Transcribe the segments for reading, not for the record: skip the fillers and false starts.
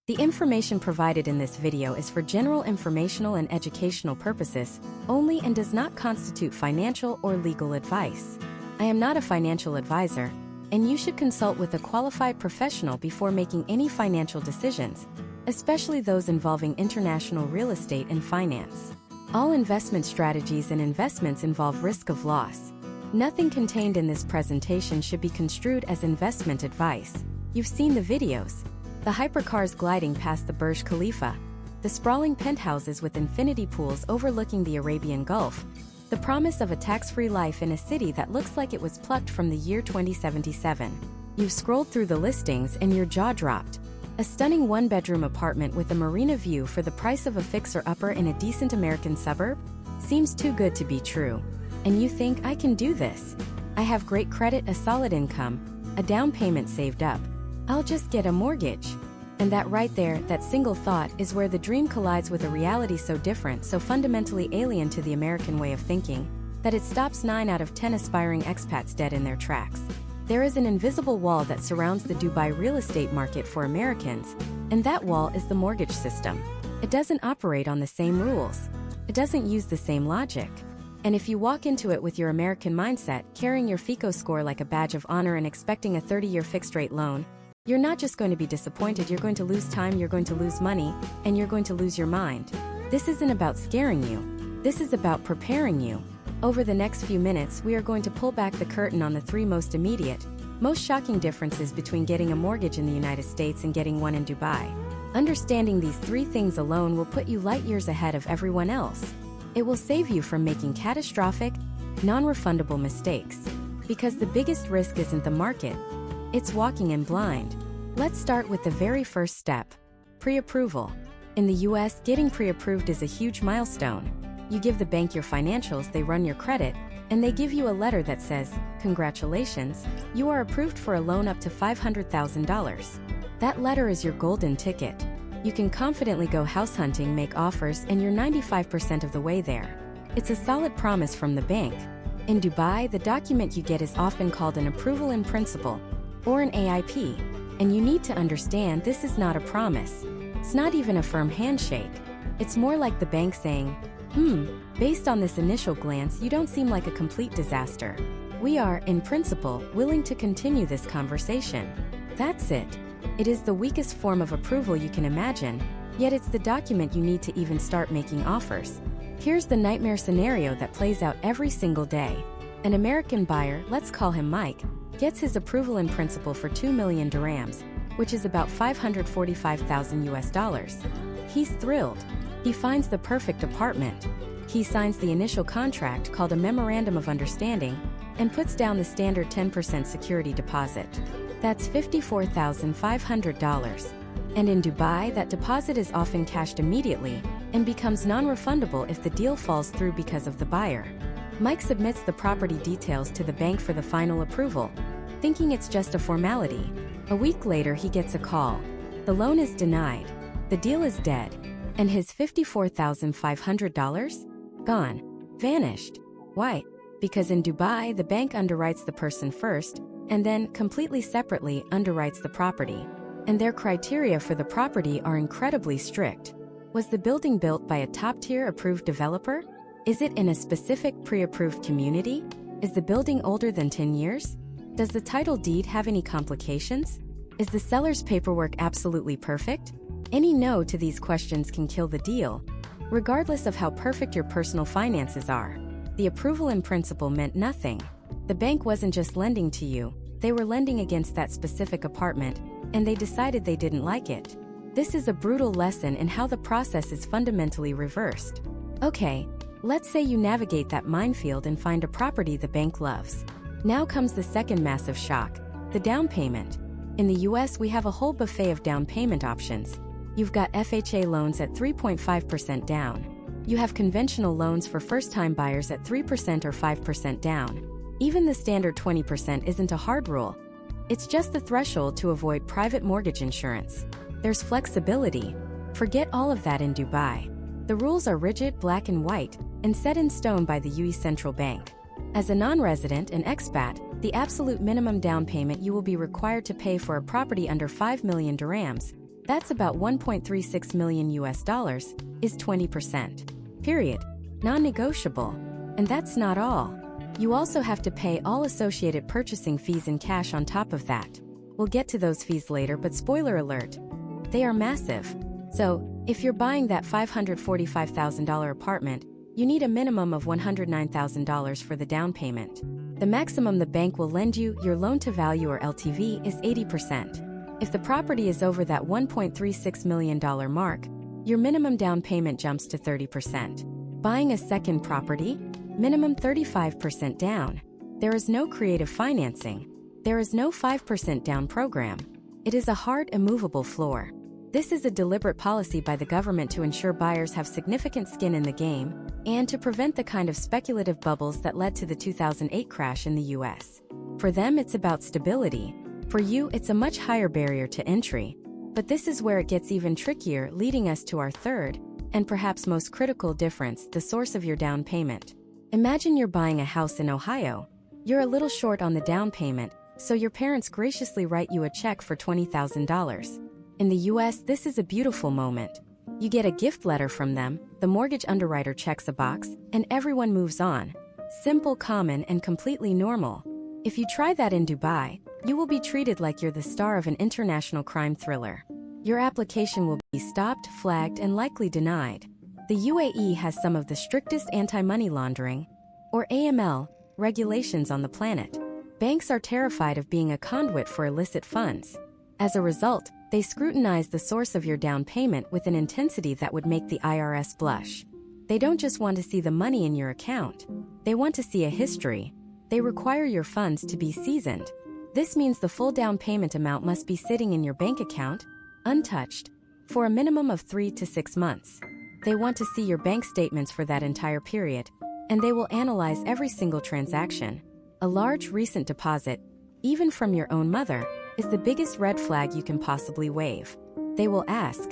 The information provided in this video is for general informational and educational purposes only and does not constitute financial or legal advice. I am not a financial advisor, and you should consult with a qualified professional before making any financial decisions, especially those involving international real estate and finance. All investment strategies and investments involve risk of loss. Nothing contained in this presentation should be construed as investment advice. You've seen the videos. The hypercars gliding past the Burj Khalifa, the sprawling penthouses with infinity pools overlooking the Arabian Gulf, the promise of a tax-free life in a city that looks like it was plucked from the year 2077. You've scrolled through the listings and your jaw dropped. A stunning one-bedroom apartment with a marina view for the price of a fixer-upper in a decent American suburb? Seems too good to be true. And you think, I can do this. I have great credit, a solid income, a down payment saved up. I'll just get a mortgage. And that right there, that single thought, is where the dream collides with a reality so different, so fundamentally alien to the American way of thinking, that it stops 9 out of 10 aspiring expats dead in their tracks. There is an invisible wall that surrounds the Dubai real estate market for Americans, and that wall is the mortgage system. It doesn't operate on the same rules. It doesn't use the same logic. And if you walk into it with your American mindset, carrying your FICO score like a badge of honor and expecting a 30-year fixed-rate loan, you're not just going to be disappointed, you're going to lose time, you're going to lose money, and you're going to lose your mind. This isn't about scaring you. This is about preparing you. Over the next few minutes, we are going to pull back the curtain on the 3 most immediate, most shocking differences between getting a mortgage in the United States and getting one in Dubai. Understanding these 3 things alone will put you light years ahead of everyone else. It will save you from making catastrophic, non-refundable mistakes. Because the biggest risk isn't the market, it's walking in blind. Let's start with the very first step, pre-approval. In the US, getting pre-approved is a huge milestone. You give the bank your financials, they run your credit, and they give you a letter that says, "Congratulations, you are approved for a loan up to $500,000. That letter is your golden ticket. You can confidently go house hunting, make offers, and you're 95% of the way there. It's a solid promise from the bank. In Dubai, the document you get is often called an approval in principle, or an AIP, and you need to understand this is not a promise. It's not even a firm handshake. It's more like the bank saying, based on this initial glance, you don't seem like a complete disaster. We are, in principle, willing to continue this conversation." That's it. It is the weakest form of approval you can imagine, yet it's the document you need to even start making offers. Here's the nightmare scenario that plays out every single day. An American buyer, let's call him Mike, gets his approval in principle for 2 million dirhams, which is about $545,000 US. He's thrilled. He finds the perfect apartment. He signs the initial contract called a Memorandum of Understanding and puts down the standard 10% security deposit. That's $54,500. And in Dubai, that deposit is often cashed immediately and becomes non-refundable if the deal falls through because of the buyer. Mike submits the property details to the bank for the final approval, thinking it's just a formality. A week later, he gets a call. The loan is denied. The deal is dead. And his $54,500? Gone. Vanished. Why? Because in Dubai, the bank underwrites the person first, and then, completely separately, underwrites the property. And their criteria for the property are incredibly strict. Was the building built by a top-tier approved developer? Is it in a specific pre-approved community? Is the building older than 10 years? Does the title deed have any complications? Is the seller's paperwork absolutely perfect? Any no to these questions can kill the deal. Regardless of how perfect your personal finances are, the approval in principle meant nothing. The bank wasn't just lending to you, they were lending against that specific apartment, and they decided they didn't like it. This is a brutal lesson in how the process is fundamentally reversed. Okay, let's say you navigate that minefield and find a property the bank loves. Now comes the second massive shock, the down payment. In the US, we have a whole buffet of down payment options. You've got FHA loans at 3.5% down. You have conventional loans for first-time buyers at 3% or 5% down. Even the standard 20% isn't a hard rule. It's just the threshold to avoid private mortgage insurance. There's flexibility. Forget all of that in Dubai. The rules are rigid, black and white, and set in stone by the UAE Central Bank. As a non-resident and expat, the absolute minimum down payment you will be required to pay for a property under 5 million dirhams That's about 1.36 million US dollars, is 20%. Period. Non-negotiable. And that's not all. You also have to pay all associated purchasing fees in cash on top of that. We'll get to those fees later, but spoiler alert, they are massive. So, if you're buying that $545,000 apartment, you need a minimum of $109,000 for the down payment. The maximum the bank will lend you, your loan-to-value or LTV, is 80%. If the property is over that $1.36 million mark, your minimum down payment jumps to 30%. Buying a second property? Minimum 35% down. There is no creative financing. There is no 5% down program. It is a hard, immovable floor. This is a deliberate policy by the government to ensure buyers have significant skin in the game and to prevent the kind of speculative bubbles that led to the 2008 crash in the US. For them, it's about stability. For you, it's a much higher barrier to entry. But this is where it gets even trickier, leading us to our third, and perhaps most critical difference, the source of your down payment. Imagine you're buying a house in Ohio. You're a little short on the down payment, so your parents graciously write you a check for $20,000. In the US, this is a beautiful moment. You get a gift letter from them, the mortgage underwriter checks a box, and everyone moves on. Simple, common, and completely normal. If you try that in Dubai, you will be treated like you're the star of an international crime thriller. Your application will be stopped, flagged, and likely denied. The UAE has some of the strictest anti-money laundering, or AML, regulations on the planet. Banks are terrified of being a conduit for illicit funds. As a result, they scrutinize the source of your down payment with an intensity that would make the IRS blush. They don't just want to see the money in your account. They want to see a history. They require your funds to be seasoned. This means the full down payment amount must be sitting in your bank account, untouched, for a minimum of 3 to 6 months. They want to see your bank statements for that entire period, and they will analyze every single transaction. A large recent deposit, even from your own mother, is the biggest red flag you can possibly wave. They will ask,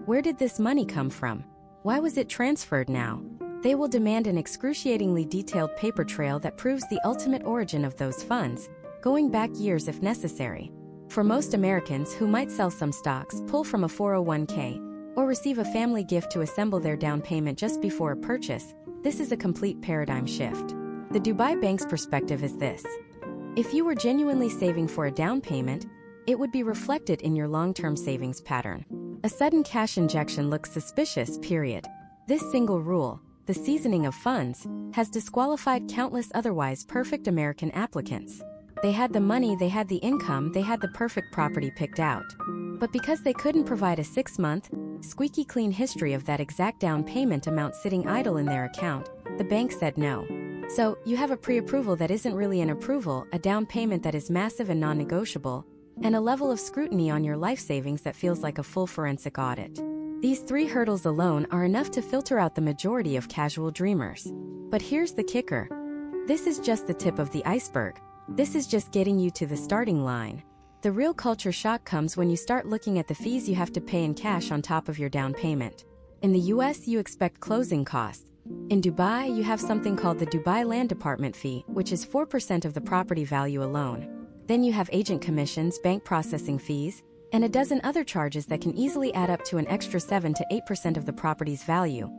where did this money come from? Why was it transferred now? They will demand an excruciatingly detailed paper trail that proves the ultimate origin of those funds, going back years if necessary. For most Americans who might sell some stocks, pull from a 401k, or receive a family gift to assemble their down payment just before a purchase, this is a complete paradigm shift. The Dubai bank's perspective is this. If you were genuinely saving for a down payment, it would be reflected in your long-term savings pattern. A sudden cash injection looks suspicious, period. This single rule, the seasoning of funds, has disqualified countless otherwise perfect American applicants. They had the money, they had the income, they had the perfect property picked out. But because they couldn't provide a 6-month, squeaky clean history of that exact down payment amount sitting idle in their account, the bank said no. So, you have a pre-approval that isn't really an approval, a down payment that is massive and non-negotiable, and a level of scrutiny on your life savings that feels like a full forensic audit. These 3 hurdles alone are enough to filter out the majority of casual dreamers. But here's the kicker. This is just the tip of the iceberg. This is just getting you to the starting line. The real culture shock comes when you start looking at the fees you have to pay in cash on top of your down payment. In the US, you expect closing costs. In Dubai, you have something called the Dubai Land Department fee, which is 4% of the property value alone. Then you have agent commissions, bank processing fees, and a dozen other charges that can easily add up to an extra 7 to 8% of the property's value,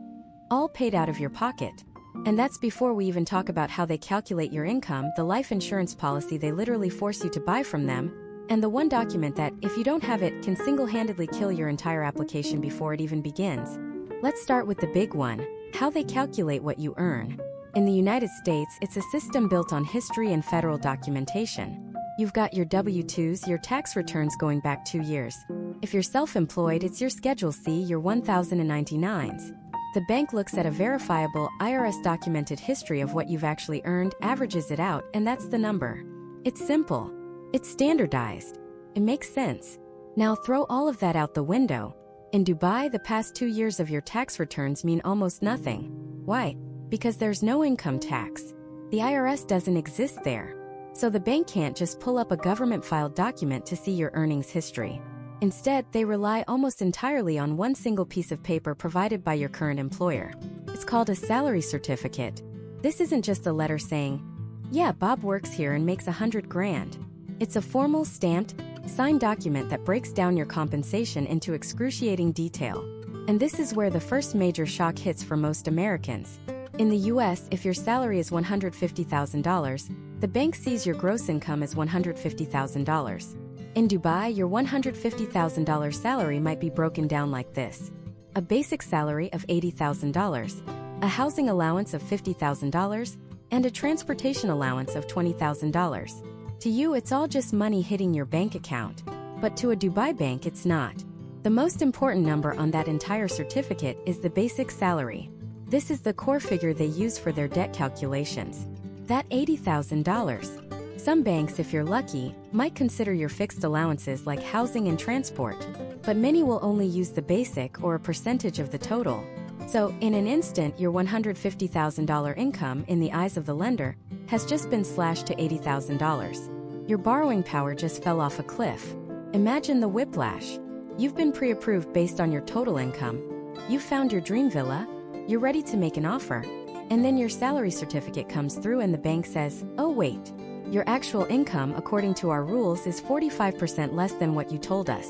all paid out of your pocket. And that's before we even talk about how they calculate your income, the life insurance policy they literally force you to buy from them, and the one document that, if you don't have it, can single-handedly kill your entire application before it even begins. Let's start with the big one. How they calculate what you earn. In the United States, it's a system built on history and federal documentation. You've got your W-2s, your tax returns going back 2 years. If you're self-employed, it's your Schedule C, your 1099s. The bank looks at a verifiable, IRS-documented history of what you've actually earned, averages it out, and that's the number. It's simple. It's standardized. It makes sense. Now throw all of that out the window. In Dubai, the past 2 years of your tax returns mean almost nothing. Why? Because there's no income tax. The IRS doesn't exist there. So the bank can't just pull up a government-filed document to see your earnings history. Instead, they rely almost entirely on one single piece of paper provided by your current employer. It's called a salary certificate. This isn't just a letter saying, yeah, Bob works here and makes $100,000. It's a formal, stamped, signed document that breaks down your compensation into excruciating detail. And this is where the first major shock hits for most Americans. In the US, if your salary is $150,000, the bank sees your gross income as $150,000. In Dubai, your $150,000 salary might be broken down like this: a basic salary of $80,000, a housing allowance of $50,000, and a transportation allowance of $20,000. To you, it's all just money hitting your bank account. But to a Dubai bank, it's not. The most important number on that entire certificate is the basic salary. This is the core figure they use for their debt calculations. That $80,000. Some banks, if you're lucky, might consider your fixed allowances like housing and transport, but many will only use the basic or a percentage of the total. So, in an instant, your $150,000 income, in the eyes of the lender, has just been slashed to $80,000. Your borrowing power just fell off a cliff. Imagine the whiplash. You've been pre-approved based on your total income. You've found your dream villa. You're ready to make an offer. And then your salary certificate comes through and the bank says, "Oh wait, your actual income, according to our rules, is 45% less than what you told us.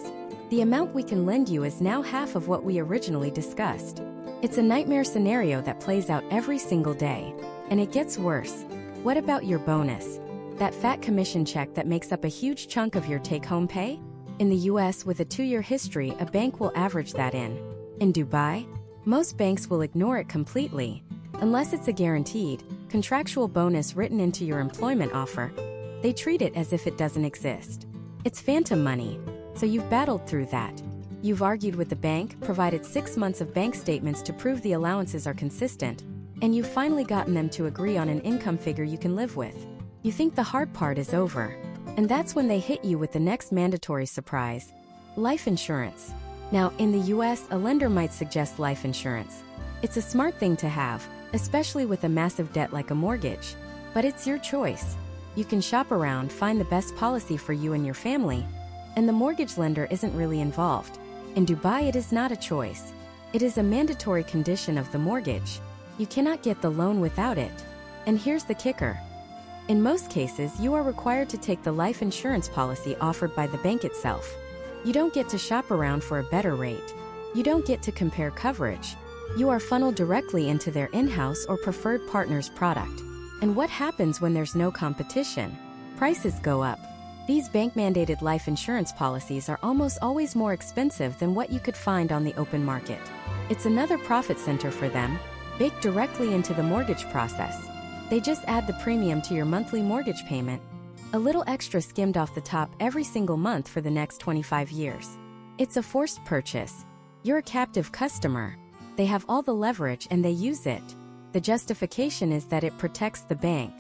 The amount we can lend you is now half of what we originally discussed." It's a nightmare scenario that plays out every single day. And it gets worse. What about your bonus? That fat commission check that makes up a huge chunk of your take-home pay? In the US, with a 2-year history, a bank will average that in. In Dubai, most banks will ignore it completely. Unless it's a guaranteed, contractual bonus written into your employment offer, they treat it as if it doesn't exist. It's phantom money, so you've battled through that. You've argued with the bank, provided 6 months of bank statements to prove the allowances are consistent, and you've finally gotten them to agree on an income figure you can live with. You think the hard part is over. And that's when they hit you with the next mandatory surprise: life insurance. Now, in the US, a lender might suggest life insurance. It's a smart thing to have, especially with a massive debt like a mortgage. But it's your choice. You can shop around, find the best policy for you and your family, and the mortgage lender isn't really involved. In Dubai, it is not a choice. It is a mandatory condition of the mortgage. You cannot get the loan without it. And here's the kicker. In most cases, you are required to take the life insurance policy offered by the bank itself. You don't get to shop around for a better rate. You don't get to compare coverage. You are funneled directly into their in-house or preferred partner's product. And what happens when there's no competition? Prices go up. These bank-mandated life insurance policies are almost always more expensive than what you could find on the open market. It's another profit center for them, baked directly into the mortgage process. They just add the premium to your monthly mortgage payment, a little extra skimmed off the top every single month for the next 25 years. It's a forced purchase. You're a captive customer. They have all the leverage and they use it. The justification is that it protects the bank.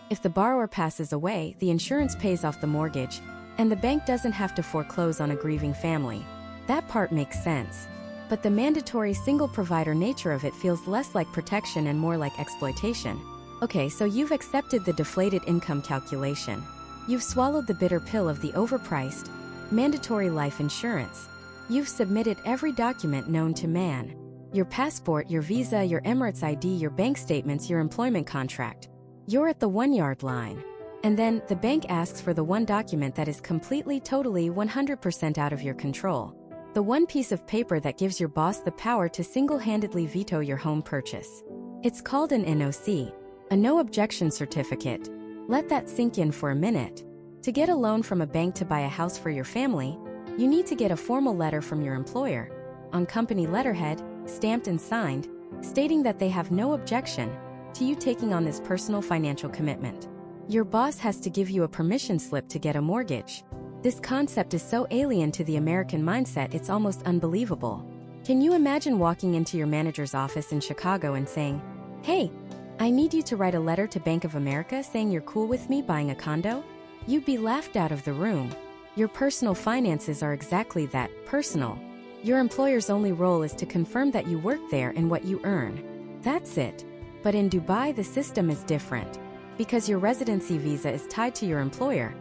If the borrower passes away, the insurance pays off the mortgage, and the bank doesn't have to foreclose on a grieving family. That part makes sense. But the mandatory single provider nature of it feels less like protection and more like exploitation. Okay, so you've accepted the deflated income calculation. You've swallowed the bitter pill of the overpriced, mandatory life insurance. You've submitted every document known to man. Your passport, your visa, your Emirates ID, your bank statements, your employment contract. You're at the 1-yard line. And then, the bank asks for the one document that is completely, totally, 100% out of your control. The one piece of paper that gives your boss the power to single-handedly veto your home purchase. It's called an NOC, a no objection certificate. Let that sink in for a minute. To get a loan from a bank to buy a house for your family, you need to get a formal letter from your employer, on company letterhead, stamped and signed, stating that they have no objection to you taking on this personal financial commitment. Your boss has to give you a permission slip to get a mortgage. This concept is so alien to the American mindset, it's almost unbelievable. Can you imagine walking into your manager's office in Chicago and saying, "Hey, I need you to write a letter to Bank of America saying you're cool with me buying a condo"? You'd be laughed out of the room. Your personal finances are exactly that, personal. Your employer's only role is to confirm that you work there and what you earn. That's it. But in Dubai, the system is different. Because your residency visa is tied to your employer,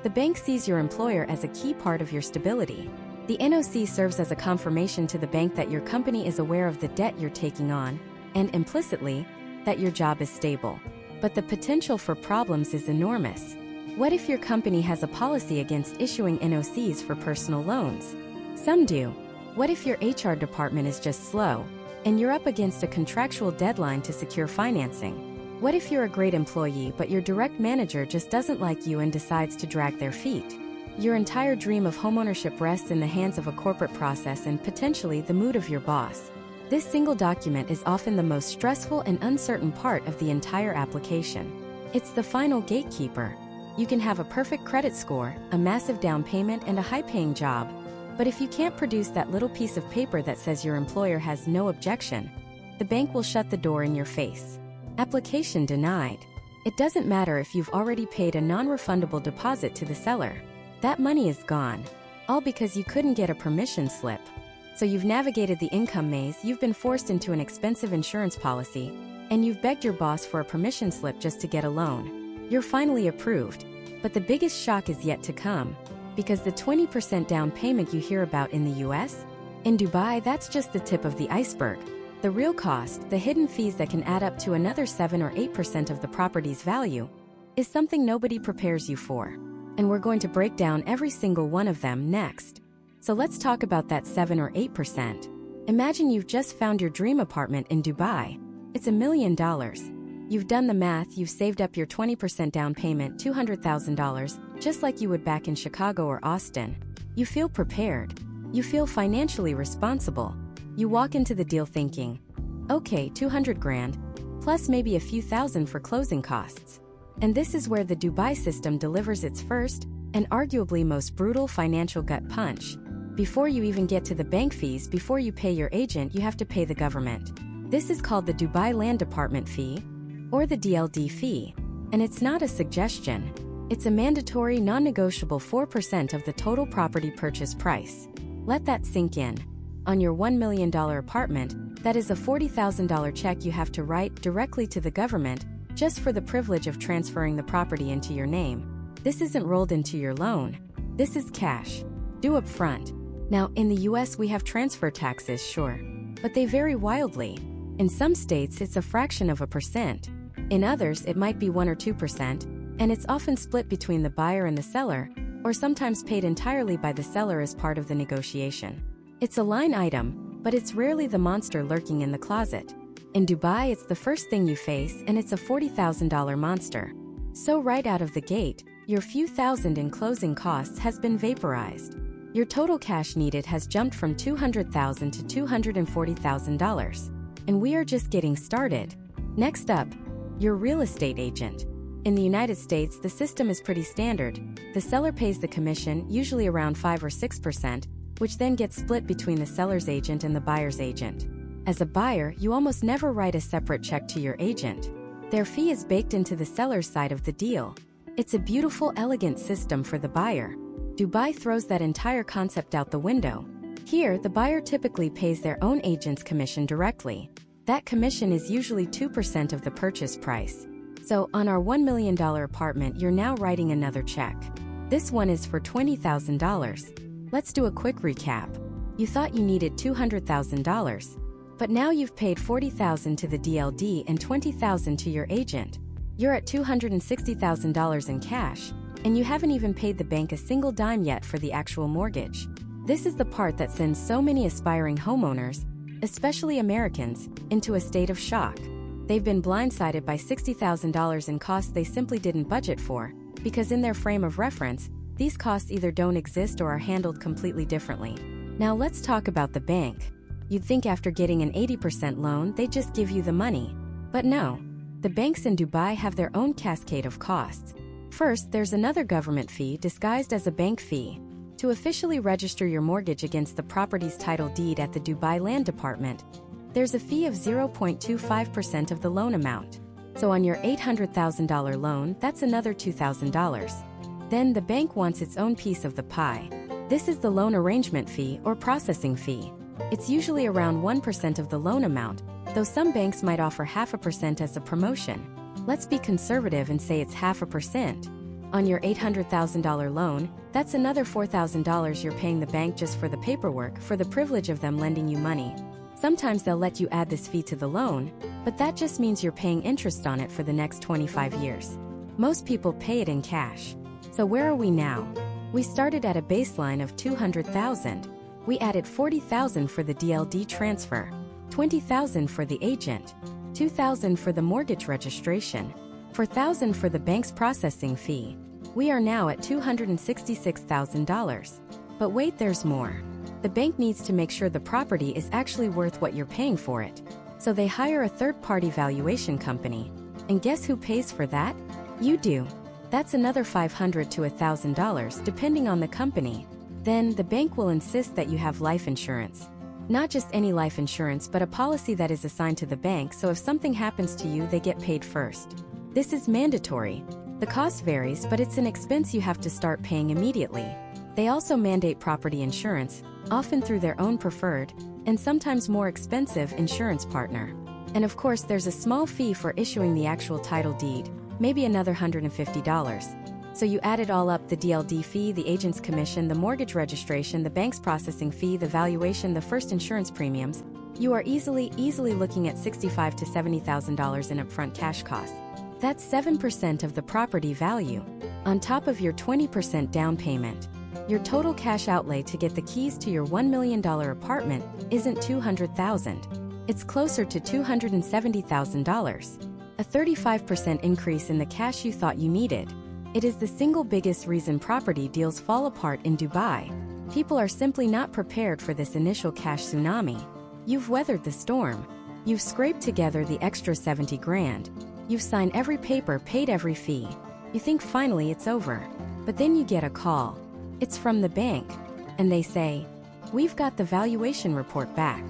the bank sees your employer as a key part of your stability. The NOC serves as a confirmation to the bank that your company is aware of the debt you're taking on, and implicitly, that your job is stable. But the potential for problems is enormous. What if your company has a policy against issuing NOCs for personal loans? Some do. What if your HR department is just slow, and you're up against a contractual deadline to secure financing? What if you're a great employee but your direct manager just doesn't like you and decides to drag their feet? Your entire dream of homeownership rests in the hands of a corporate process and potentially the mood of your boss. This single document is often the most stressful and uncertain part of the entire application. It's the final gatekeeper. You can have a perfect credit score, a massive down payment, and a high-paying job. But if you can't produce that little piece of paper that says your employer has no objection, the bank will shut the door in your face. Application denied. It doesn't matter if you've already paid a non-refundable deposit to the seller. That money is gone, all because you couldn't get a permission slip. So you've navigated the income maze, you've been forced into an expensive insurance policy, and you've begged your boss for a permission slip just to get a loan. You're finally approved, but the biggest shock is yet to come, because the 20% down payment you hear about in the US? In Dubai, that's just the tip of the iceberg. The real cost, the hidden fees that can add up to another 7 or 8% of the property's value, is something nobody prepares you for. And we're going to break down every single one of them next. So let's talk about that 7 or 8%. Imagine you've just found your dream apartment in Dubai. It's $1 million. You've done the math, you've saved up your 20% down payment, $200,000, just like you would back in Chicago or Austin. You feel prepared. You feel financially responsible. You walk into the deal thinking, okay, 200 grand, plus maybe a few thousand for closing costs. And this is where the Dubai system delivers its first, and arguably most brutal financial gut punch. Before you even get to the bank fees, before you pay your agent, you have to pay the government. This is called the Dubai Land Department fee, or the DLD fee. And it's not a suggestion. It's a mandatory, non-negotiable 4% of the total property purchase price. Let that sink in. On your $1 million apartment, that is a $40,000 check you have to write directly to the government, just for the privilege of transferring the property into your name. This isn't rolled into your loan. This is cash. Due up front. Now, in the US we have transfer taxes, sure, but they vary wildly. In some states it's a fraction of a percent. In others it might be 1 or 2%, and it's often split between the buyer and the seller, or sometimes paid entirely by the seller as part of the negotiation. It's a line item, but it's rarely the monster lurking in the closet. In Dubai, it's the first thing you face, and it's a $40,000 monster. So right out of the gate, your few thousand in closing costs has been vaporized. Your total cash needed has jumped from $200,000 to $240,000. And we are just getting started. Next up, your real estate agent. In the United States, the system is pretty standard. The seller pays the commission, usually around 5 or 6%, which then gets split between the seller's agent and the buyer's agent. As a buyer, you almost never write a separate check to your agent. Their fee is baked into the seller's side of the deal. It's a beautiful, elegant system for the buyer. Dubai throws that entire concept out the window. Here, the buyer typically pays their own agent's commission directly. That commission is usually 2% of the purchase price. So, on our $1 million apartment, you're now writing another check. This one is for $20,000. Let's do a quick recap. You thought you needed $200,000. But now you've paid $40,000 to the DLD and $20,000 to your agent. You're at $260,000 in cash, and you haven't even paid the bank a single dime yet for the actual mortgage. This is the part that sends so many aspiring homeowners, especially Americans, into a state of shock. They've been blindsided by $60,000 in costs they simply didn't budget for, because in their frame of reference, these costs either don't exist or are handled completely differently. Now let's talk about the bank. You'd think after getting an 80% loan, they'd just give you the money. But no. The banks in Dubai have their own cascade of costs. First, there's another government fee disguised as a bank fee. To officially register your mortgage against the property's title deed at the Dubai Land Department, there's a fee of 0.25% of the loan amount. So on your $800,000 loan, that's another $2,000. Then the bank wants its own piece of the pie. This is the loan arrangement fee or processing fee. It's usually around 1% of the loan amount, though some banks might offer 0.5% as a promotion. Let's be conservative and say it's 0.5%. On your $800,000 loan, that's another $4,000 you're paying the bank just for the paperwork, for the privilege of them lending you money. Sometimes they'll let you add this fee to the loan, but that just means you're paying interest on it for the next 25 years. Most people pay it in cash. So where are we now? We started at a baseline of $200,000. We added $40,000 for the DLD transfer, $20,000 for the agent, $2,000 for the mortgage registration, $4,000 for the bank's processing fee. We are now at $266,000. But wait, there's more. The bank needs to make sure the property is actually worth what you're paying for it. So they hire a third-party valuation company. And guess who pays for that? You do. That's another $500 to $1,000 depending on the company. Then the bank will insist that you have life insurance. Not just any life insurance, but a policy that is assigned to the bank, so if something happens to you, they get paid first. This is mandatory. The cost varies, but it's an expense you have to start paying immediately. They also mandate property insurance, often through their own preferred, and sometimes more expensive, insurance partner. And of course, there's a small fee for issuing the actual title deed, maybe another $150. So you add it all up: the DLD fee, the agent's commission, the mortgage registration, the bank's processing fee, the valuation, the first insurance premiums. You are easily looking at $65,000 to $70,000 in upfront cash costs. That's 7% of the property value, on top of your 20% down payment. Your total cash outlay to get the keys to your $1 million apartment isn't $200,000. It's closer to $270,000. A 35% increase in the cash you thought you needed. It is the single biggest reason property deals fall apart in Dubai. People are simply not prepared for this initial cash tsunami. You've weathered the storm. You've scraped together the extra 70 grand. You've signed every paper, paid every fee. You think finally it's over. But then you get a call. It's from the bank. And they say, "We've got the valuation report back."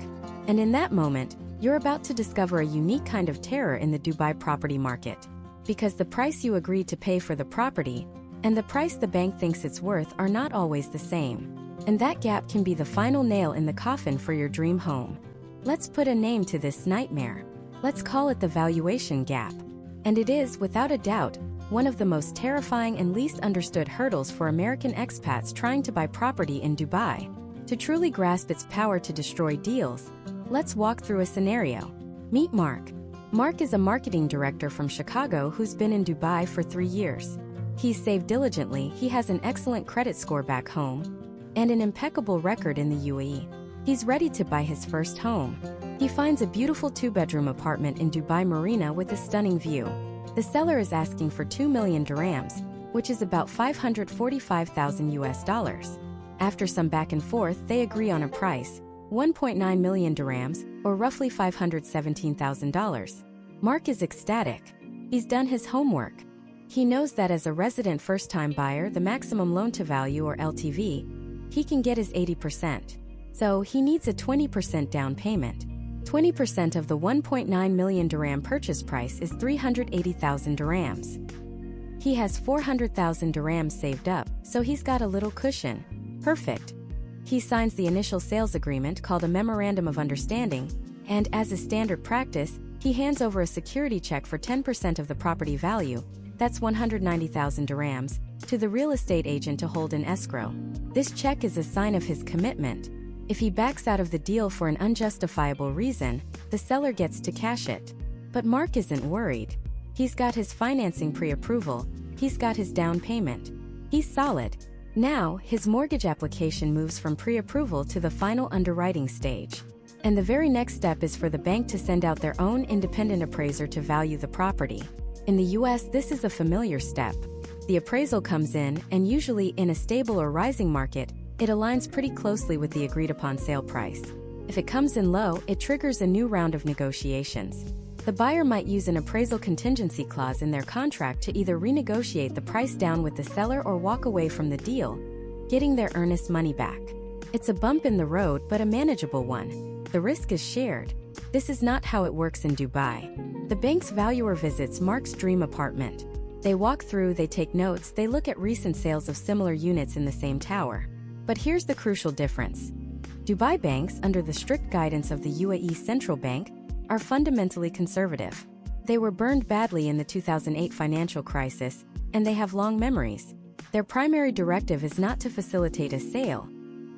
And in that moment, you're about to discover a unique kind of terror in the Dubai property market. Because the price you agreed to pay for the property and the price the bank thinks it's worth are not always the same. And that gap can be the final nail in the coffin for your dream home. Let's put a name to this nightmare. Let's call it the valuation gap. And it is, without a doubt, one of the most terrifying and least understood hurdles for American expats trying to buy property in Dubai. To truly grasp its power to destroy deals, let's walk through a scenario. Meet Mark. Mark is a marketing director from Chicago who's been in Dubai for 3 years. He's saved diligently, he has an excellent credit score back home, and an impeccable record in the UAE. He's ready to buy his first home. He finds a beautiful 2-bedroom apartment in Dubai Marina with a stunning view. The seller is asking for 2 million dirhams, which is about $545,000 US. After some back and forth, they agree on a price, 1.9 million dirhams, or roughly $517,000. Mark is ecstatic. He's done his homework. He knows that as a resident first-time buyer, the maximum loan-to-value, or LTV, he can get is 80%. So he needs a 20% down payment. 20% of the 1.9 million dirham purchase price is 380,000 dirhams. He has 400,000 dirhams saved up, so he's got a little cushion. Perfect. He signs the initial sales agreement called a Memorandum of Understanding, and as is standard practice, he hands over a security check for 10% of the property value, that's 190,000 dirhams, to the real estate agent to hold in escrow. This check is a sign of his commitment. If he backs out of the deal for an unjustifiable reason, the seller gets to cash it. But Mark isn't worried. He's got his financing pre-approval, he's got his down payment. He's solid. Now, his mortgage application moves from pre-approval to the final underwriting stage. And the very next step is for the bank to send out their own independent appraiser to value the property. In the US, this is a familiar step. The appraisal comes in, and usually in a stable or rising market, it aligns pretty closely with the agreed-upon sale price. If it comes in low, it triggers a new round of negotiations. The buyer might use an appraisal contingency clause in their contract to either renegotiate the price down with the seller or walk away from the deal, getting their earnest money back. It's a bump in the road, but a manageable one. The risk is shared. This is not how it works in Dubai. The bank's valuer visits Mark's dream apartment. They walk through, they take notes, they look at recent sales of similar units in the same tower. But here's the crucial difference. Dubai banks, under the strict guidance of the UAE Central Bank, are fundamentally conservative. They were burned badly in the 2008 financial crisis, and they have long memories. Their primary directive is not to facilitate a sale.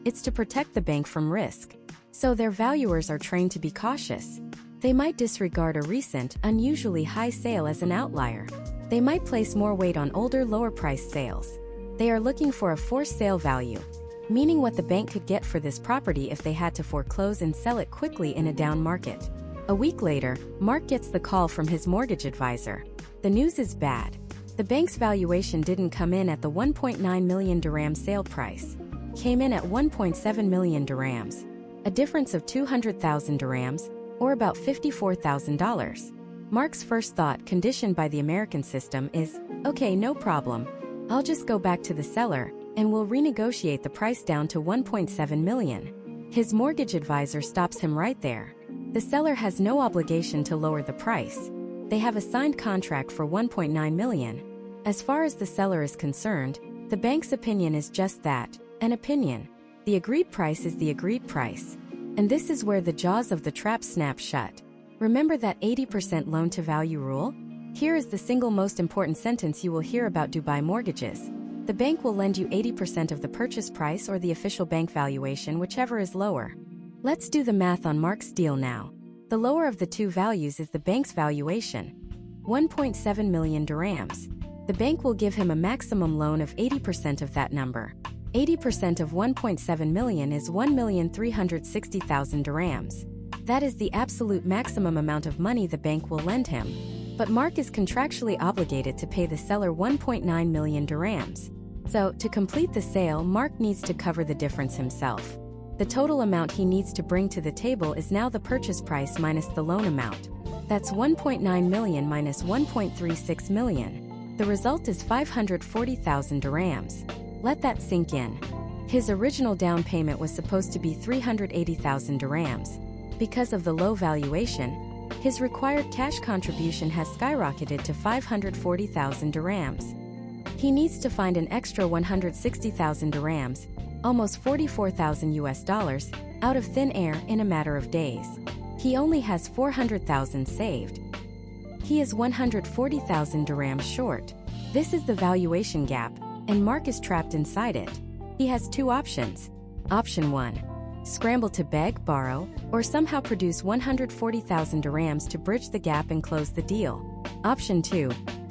It's to protect the bank from risk. So their valuers are trained to be cautious. They might disregard a recent, unusually high sale as an outlier. They might place more weight on older, lower-priced sales. They are looking for a forced sale value, meaning what the bank could get for this property if they had to foreclose and sell it quickly in a down market. A week later, Mark gets the call from his mortgage advisor. The news is bad. The bank's valuation didn't come in at the 1.9 million dirham sale price. Came in at 1.7 million dirhams. A difference of 200,000 dirhams, or about $54,000. Mark's first thought, conditioned by the American system, is, okay, no problem. I'll just go back to the seller, and we'll renegotiate the price down to 1.7 million. His mortgage advisor stops him right there. The seller has no obligation to lower the price. They have a signed contract for 1.9 million. As far as the seller is concerned, the bank's opinion is just that, an opinion. The agreed price is the agreed price. And this is where the jaws of the trap snap shut. Remember that 80% loan-to-value rule? Here is the single most important sentence you will hear about Dubai mortgages. The bank will lend you 80% of the purchase price or the official bank valuation, whichever is lower. Let's do the math on Mark's deal now. The lower of the two values is the bank's valuation. 1.7 million dirhams. The bank will give him a maximum loan of 80% of that number. 80% of 1.7 million is 1,360,000 dirhams. That is the absolute maximum amount of money the bank will lend him. But Mark is contractually obligated to pay the seller 1.9 million dirhams. So, to complete the sale, Mark needs to cover the difference himself. The total amount he needs to bring to the table is now the purchase price minus the loan amount. That's 1.9 million minus 1.36 million. The result is 540,000 dirhams. Let that sink in. His original down payment was supposed to be 380,000 dirhams. Because of the low valuation, his required cash contribution has skyrocketed to 540,000 dirhams. He needs to find an extra 160,000 dirhams, almost 44,000 US dollars, out of thin air in a matter of days. He only has 400,000 saved. He is 140,000 dirhams short. This is the valuation gap, and Mark is trapped inside it. He has two options. Option 1. Scramble to beg, borrow, or somehow produce 140,000 dirhams to bridge the gap and close the deal. Option 2.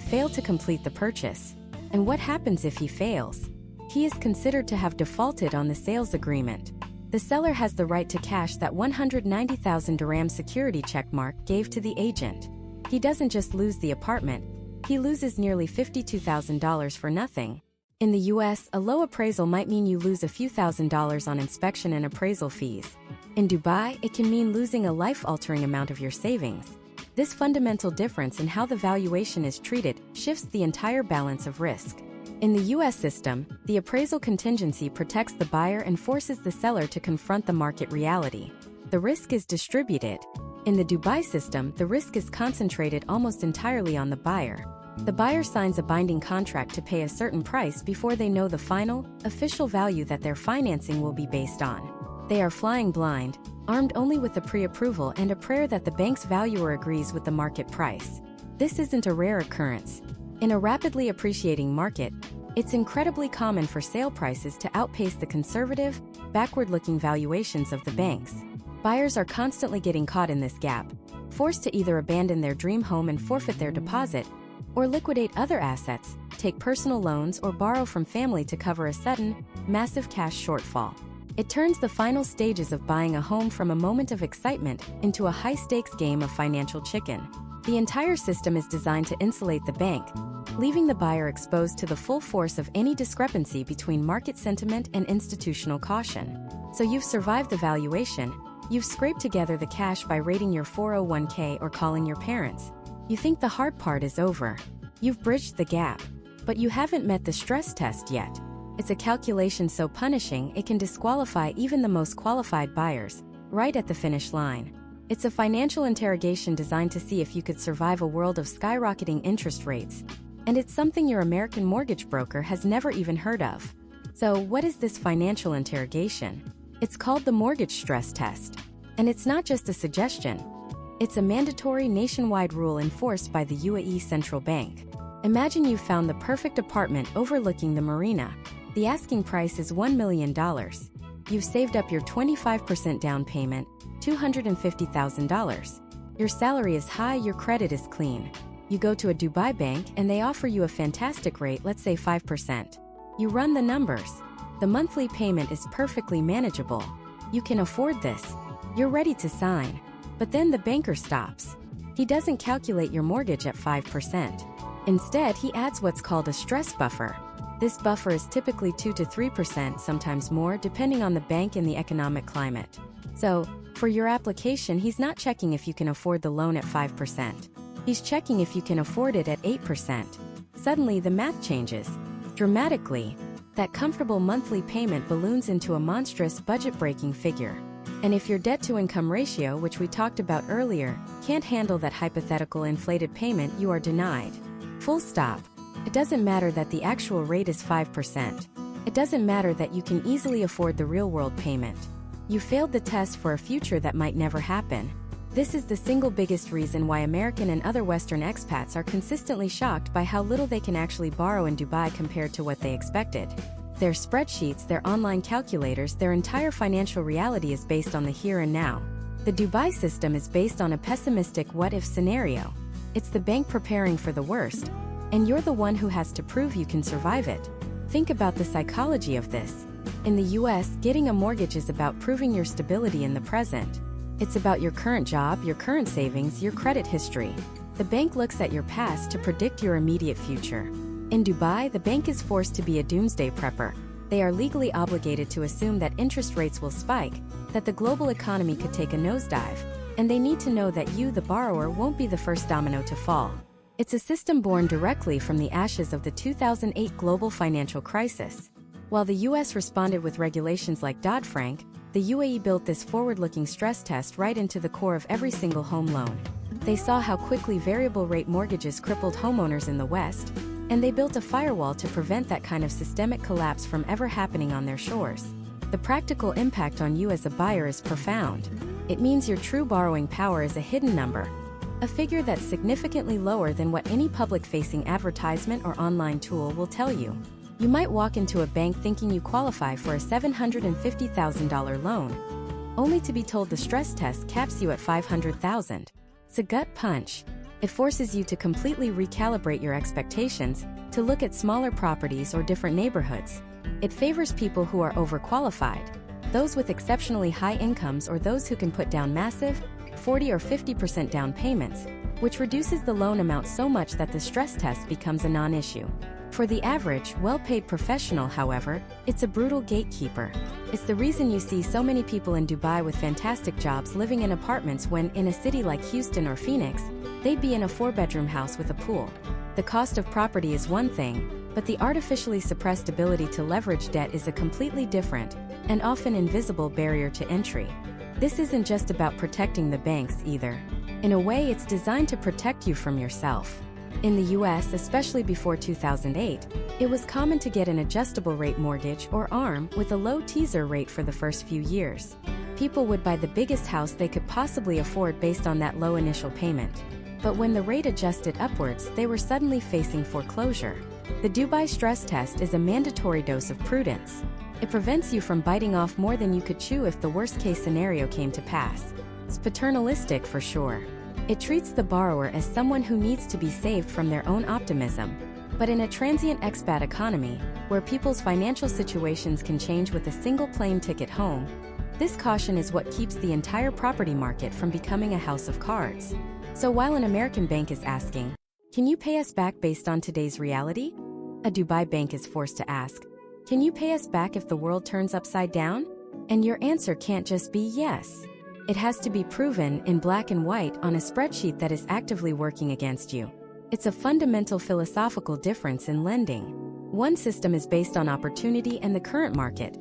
Fail to complete the purchase. And what happens if he fails? He is considered to have defaulted on the sales agreement. The seller has the right to cash that 190,000 dirham security check Mark gave to the agent. He doesn't just lose the apartment, he loses nearly $52,000 for nothing. In the US, a low appraisal might mean you lose a few $1,000s on inspection and appraisal fees. In Dubai, it can mean losing a life-altering amount of your savings. This fundamental difference in how the valuation is treated shifts the entire balance of risk. In the US system, the appraisal contingency protects the buyer and forces the seller to confront the market reality. The risk is distributed. In the Dubai system, the risk is concentrated almost entirely on the buyer. The buyer signs a binding contract to pay a certain price before they know the final, official value that their financing will be based on. They are flying blind, armed only with the pre-approval and a prayer that the bank's valuer agrees with the market price. This isn't a rare occurrence. In a rapidly appreciating market, it's incredibly common for sale prices to outpace the conservative, backward-looking valuations of the banks. Buyers are constantly getting caught in this gap, forced to either abandon their dream home and forfeit their deposit, or liquidate other assets, take personal loans or borrow from family to cover a sudden, massive cash shortfall. It turns the final stages of buying a home from a moment of excitement into a high-stakes game of financial chicken. The entire system is designed to insulate the bank, leaving the buyer exposed to the full force of any discrepancy between market sentiment and institutional caution. So you've survived the valuation, you've scraped together the cash by raiding your 401k or calling your parents. You think the hard part is over. You've bridged the gap. But you haven't met the stress test yet. It's a calculation so punishing it can disqualify even the most qualified buyers, right at the finish line. It's a financial interrogation designed to see if you could survive a world of skyrocketing interest rates. And it's something your American mortgage broker has never even heard of. So what is this financial interrogation? It's called the mortgage stress test. And it's not just a suggestion. It's a mandatory nationwide rule enforced by the UAE Central Bank. Imagine you found the perfect apartment overlooking the marina. The asking price is $1 million. You've saved up your 25% down payment, $250,000. Your salary is high, your credit is clean. You go to a Dubai bank and they offer you a fantastic rate, let's say 5%. You run the numbers. The monthly payment is perfectly manageable. You can afford this. You're ready to sign. But then the banker stops. He doesn't calculate your mortgage at 5%. Instead, he adds what's called a stress buffer. This buffer is typically 2 to 3%, sometimes more, depending on the bank and the economic climate. So, for your application, he's not checking if you can afford the loan at 5%. He's checking if you can afford it at 8%. Suddenly, the math changes. Dramatically, that comfortable monthly payment balloons into a monstrous budget-breaking figure. And if your debt-to-income ratio, which we talked about earlier, can't handle that hypothetical inflated payment, you are denied. Full stop. It doesn't matter that the actual rate is 5%. It doesn't matter that you can easily afford the real-world payment. You failed the test for a future that might never happen. This is the single biggest reason why American and other Western expats are consistently shocked by how little they can actually borrow in Dubai compared to what they expected. Their spreadsheets, their online calculators, their entire financial reality is based on the here and now. The Dubai system is based on a pessimistic what-if scenario. It's the bank preparing for the worst, and you're the one who has to prove you can survive it. Think about the psychology of this. In the US, getting a mortgage is about proving your stability in the present. It's about your current job, your current savings, your credit history. The bank looks at your past to predict your immediate future. In Dubai, the bank is forced to be a doomsday prepper. They are legally obligated to assume that interest rates will spike, that the global economy could take a nosedive, and they need to know that you, the borrower, won't be the first domino to fall. It's a system born directly from the ashes of the 2008 global financial crisis. While the US responded with regulations like Dodd-Frank, the UAE built this forward-looking stress test right into the core of every single home loan. They saw how quickly variable-rate mortgages crippled homeowners in the West, and they built a firewall to prevent that kind of systemic collapse from ever happening on their shores. The practical impact on you as a buyer is profound. It means your true borrowing power is a hidden number, a figure that's significantly lower than what any public-facing advertisement or online tool will tell you. You might walk into a bank thinking you qualify for a $750,000 loan, only to be told the stress test caps you at $500,000. It's a gut punch. It forces you to completely recalibrate your expectations, to look at smaller properties or different neighborhoods. It favors people who are overqualified, those with exceptionally high incomes or those who can put down massive, 40 or 50% down payments, which reduces the loan amount so much that the stress test becomes a non-issue. For the average, well-paid professional, however, it's a brutal gatekeeper. It's the reason you see so many people in Dubai with fantastic jobs living in apartments when, in a city like Houston or Phoenix, they'd be in a 4-bedroom house with a pool. The cost of property is one thing, but the artificially suppressed ability to leverage debt is a completely different, and often invisible barrier to entry. This isn't just about protecting the banks either. In a way, it's designed to protect you from yourself. In the US, especially before 2008, it was common to get an adjustable rate mortgage or ARM with a low teaser rate for the first few years. People would buy the biggest house they could possibly afford based on that low initial payment. But when the rate adjusted upwards, they were suddenly facing foreclosure. The Dubai stress test is a mandatory dose of prudence. It prevents you from biting off more than you could chew if the worst-case scenario came to pass. It's paternalistic for sure. It treats the borrower as someone who needs to be saved from their own optimism. But in a transient expat economy, where people's financial situations can change with a single plane ticket home, this caution is what keeps the entire property market from becoming a house of cards. So while an American bank is asking, "Can you pay us back based on today's reality?" a Dubai bank is forced to ask, "Can you pay us back if the world turns upside down?" And your answer can't just be yes. It has to be proven in black and white on a spreadsheet that is actively working against you. It's a fundamental philosophical difference in lending. One system is based on opportunity and the current market.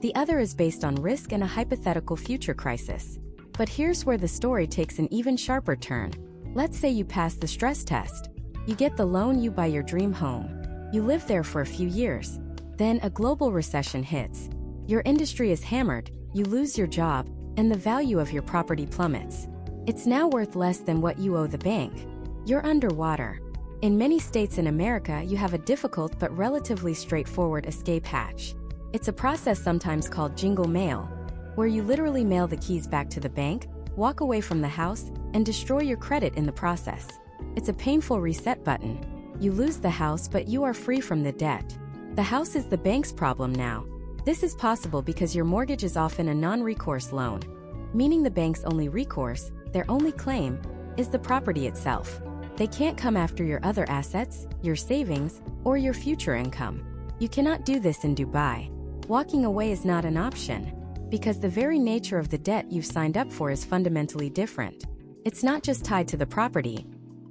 The other is based on risk and a hypothetical future crisis. But here's where the story takes an even sharper turn. Let's say you pass the stress test. You get the loan, you buy your dream home. You live there for a few years. Then a global recession hits. Your industry is hammered, you lose your job, and the value of your property plummets. It's now worth less than what you owe the bank. You're underwater. In many states in America, you have a difficult but relatively straightforward escape hatch. It's a process sometimes called jingle mail, where you literally mail the keys back to the bank, walk away from the house, and destroy your credit in the process. It's a painful reset button. You lose the house, but you are free from the debt. The house is the bank's problem now. This is possible because your mortgage is often a non-recourse loan, meaning the bank's only recourse, their only claim, is the property itself. They can't come after your other assets, your savings, or your future income. You cannot do this in Dubai. Walking away is not an option, because the very nature of the debt you've signed up for is fundamentally different. It's not just tied to the property.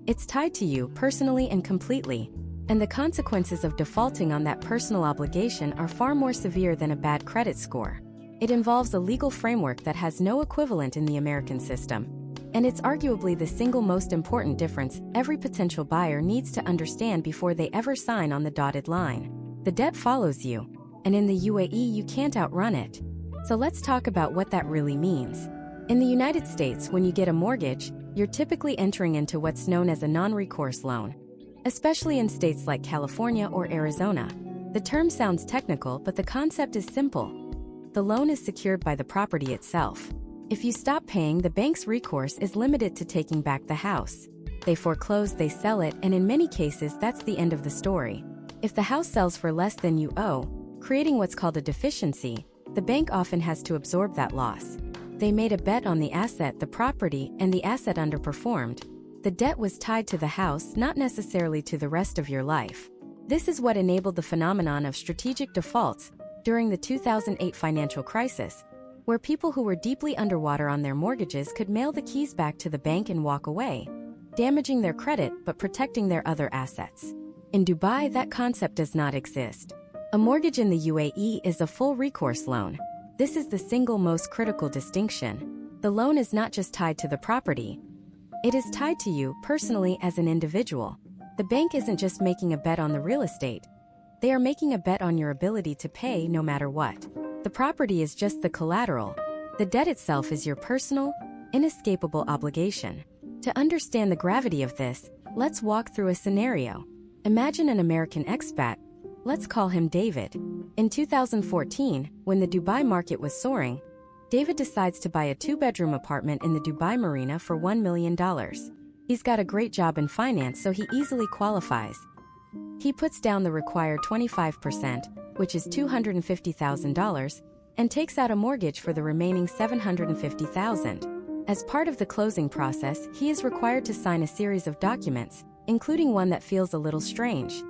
It's tied to you personally and completely. And the consequences of defaulting on that personal obligation are far more severe than a bad credit score. It involves a legal framework that has no equivalent in the American system. And it's arguably the single most important difference every potential buyer needs to understand before they ever sign on the dotted line. The debt follows you, and in the UAE you can't outrun it. So let's talk about what that really means. In the United States, when you get a mortgage, you're typically entering into what's known as a non-recourse loan. Especially in states like California or Arizona. The term sounds technical, but the concept is simple. The loan is secured by the property itself. If you stop paying, the bank's recourse is limited to taking back the house. They foreclose, they sell it, and in many cases that's the end of the story. If the house sells for less than you owe, creating what's called a deficiency, the bank often has to absorb that loss. They made a bet on the asset, the property, and the asset underperformed. The debt was tied to the house, not necessarily to the rest of your life. This is what enabled the phenomenon of strategic defaults during the 2008 financial crisis, where people who were deeply underwater on their mortgages could mail the keys back to the bank and walk away, damaging their credit but protecting their other assets. In Dubai, that concept does not exist. A mortgage in the UAE is a full recourse loan. This is the single most critical distinction. The loan is not just tied to the property. It is tied to you personally as an individual. The bank isn't just making a bet on the real estate. They are making a bet on your ability to pay no matter what. The property is just the collateral. The debt itself is your personal, inescapable obligation. To understand the gravity of this, let's walk through a scenario. Imagine an American expat. Let's call him David. In 2014, when the Dubai market was soaring, David decides to buy a 2-bedroom apartment in the Dubai Marina for $1 million. He's got a great job in finance, so he easily qualifies. He puts down the required 25%, which is $250,000, and takes out a mortgage for the remaining $750,000. As part of the closing process, he is required to sign a series of documents, including one that feels a little strange.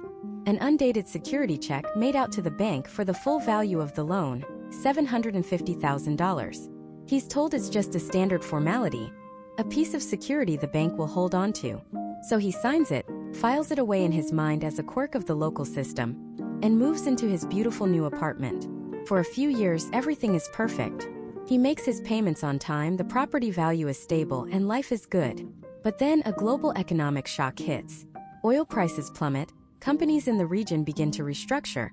An undated security check made out to the bank for the full value of the loan, $750,000. He's told it's just a standard formality, a piece of security the bank will hold on to. So he signs it, files it away in his mind as a quirk of the local system, and moves into his beautiful new apartment. For a few years, everything is perfect. He makes his payments on time, the property value is stable, and life is good. But then a global economic shock hits. Oil prices plummet, companies in the region begin to restructure,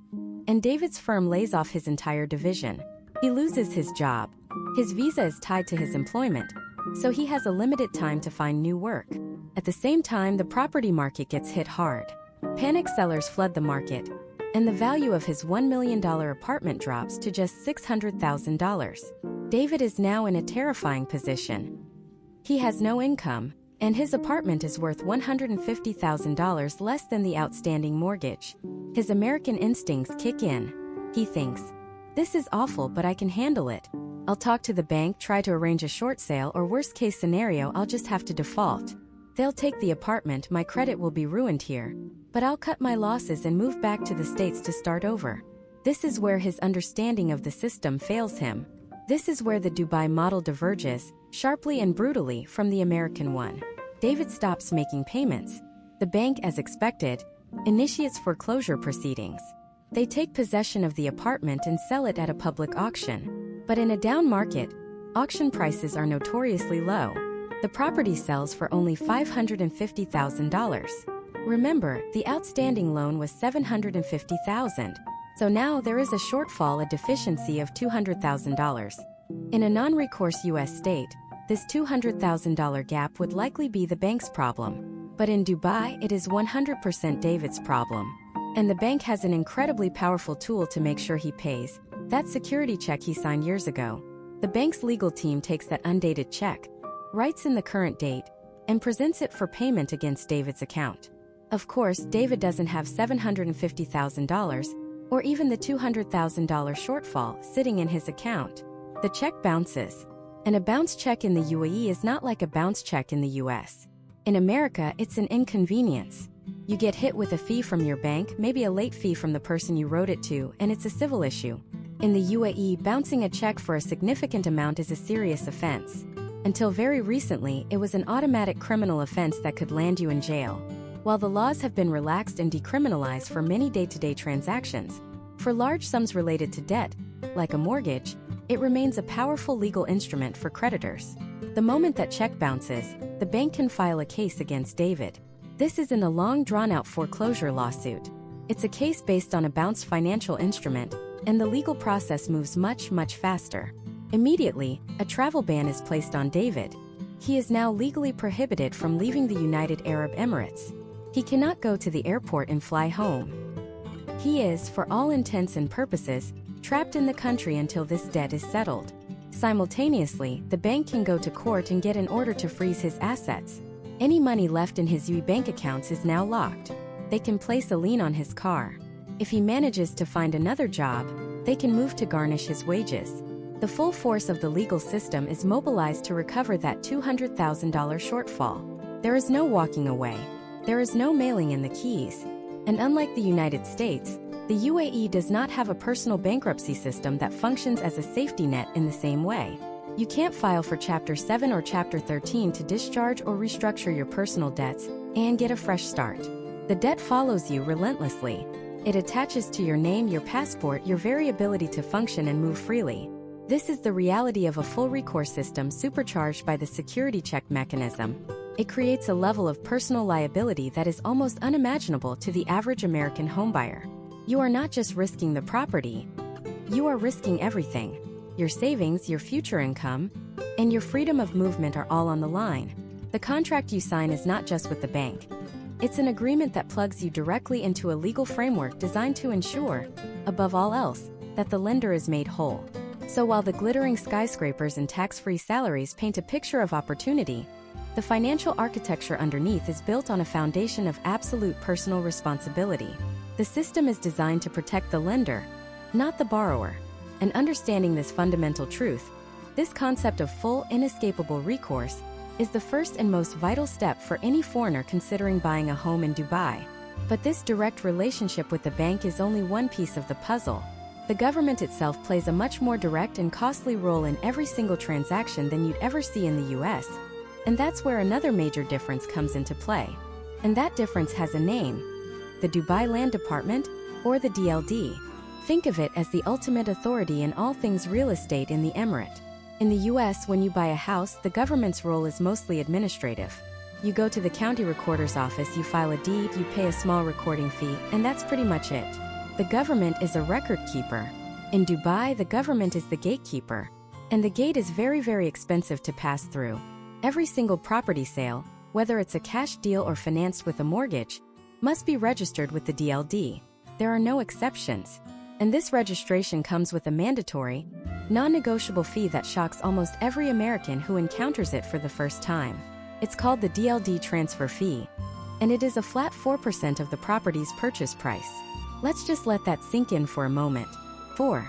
and David's firm lays off his entire division. He loses his job. His visa is tied to his employment, so he has a limited time to find new work. At the same time, the property market gets hit hard. Panic sellers flood the market, and the value of his $1 million apartment drops to just $600,000. David is now in a terrifying position. He has no income, and his apartment is worth $150,000 less than the outstanding mortgage. His American instincts kick in. He thinks, "This is awful, but I can handle it. I'll talk to the bank, try to arrange a short sale, or worst case scenario, I'll just have to default. They'll take the apartment, my credit will be ruined here. But I'll cut my losses and move back to the States to start over." This is where his understanding of the system fails him. This is where the Dubai model diverges, sharply and brutally, from the American one. David stops making payments. The bank, as expected, initiates foreclosure proceedings. They take possession of the apartment and sell it at a public auction. But in a down market, auction prices are notoriously low. The property sells for only $550,000. Remember, the outstanding loan was $750,000. So now there is a shortfall, a deficiency of $200,000. In a non-recourse U.S. state, this $200,000 gap would likely be the bank's problem. But in Dubai, it is 100% David's problem. And the bank has an incredibly powerful tool to make sure he pays that security check he signed years ago. The bank's legal team takes that undated check, writes in the current date, and presents it for payment against David's account. Of course, David doesn't have $750,000 or even the $200,000 shortfall sitting in his account. The check bounces. And a bounce check in the UAE is not like a bounce check in the US. In America, it's an inconvenience. You get hit with a fee from your bank, maybe a late fee from the person you wrote it to, and it's a civil issue. In the UAE, bouncing a check for a significant amount is a serious offense. Until very recently, it was an automatic criminal offense that could land you in jail. While the laws have been relaxed and decriminalized for many day-to-day transactions, for large sums related to debt, like a mortgage, it remains a powerful legal instrument for creditors. The moment that check bounces, the bank can file a case against David. This isn't a long drawn-out foreclosure lawsuit. It's a case based on a bounced financial instrument, and the legal process moves much faster. Immediately, a travel ban is placed on David. He is now legally prohibited from leaving the United Arab Emirates. He cannot go to the airport and fly home. He is, for all intents and purposes, trapped in the country until this debt is settled. Simultaneously, the bank can go to court and get an order to freeze his assets. Any money left in his UAE bank accounts is now locked. They can place a lien on his car. If he manages to find another job, they can move to garnish his wages. The full force of the legal system is mobilized to recover that $200,000 shortfall. There is no walking away. There is no mailing in the keys. And unlike the United States, the UAE does not have a personal bankruptcy system that functions as a safety net in the same way. You can't file for Chapter 7 or Chapter 13 to discharge or restructure your personal debts and get a fresh start. The debt follows you relentlessly. It attaches to your name, your passport, your very ability to function and move freely. This is the reality of a full recourse system supercharged by the security check mechanism. It creates a level of personal liability that is almost unimaginable to the average American homebuyer. You are not just risking the property, you are risking everything. Your savings, your future income, and your freedom of movement are all on the line. The contract you sign is not just with the bank. It's an agreement that plugs you directly into a legal framework designed to ensure, above all else, that the lender is made whole. So while the glittering skyscrapers and tax-free salaries paint a picture of opportunity, the financial architecture underneath is built on a foundation of absolute personal responsibility. The system is designed to protect the lender, not the borrower. And understanding this fundamental truth, this concept of full, inescapable recourse, is the first and most vital step for any foreigner considering buying a home in Dubai. But this direct relationship with the bank is only one piece of the puzzle. The government itself plays a much more direct and costly role in every single transaction than you'd ever see in the US. And that's where another major difference comes into play. And that difference has a name: the Dubai Land Department, or the DLD. Think of it as the ultimate authority in all things real estate in the emirate. In the US, when you buy a house, the government's role is mostly administrative. You go to the county recorder's office, you file a deed, you pay a small recording fee, and that's pretty much it. The government is a record keeper. In Dubai, the government is the gatekeeper. And the gate is very expensive to pass through. Every single property sale, whether it's a cash deal or financed with a mortgage, must be registered with the DLD. There are no exceptions. And this registration comes with a mandatory, non-negotiable fee that shocks almost every American who encounters it for the first time. It's called the DLD transfer fee, and it is a flat 4% of the property's purchase price. Let's just let that sink in for a moment. 4%.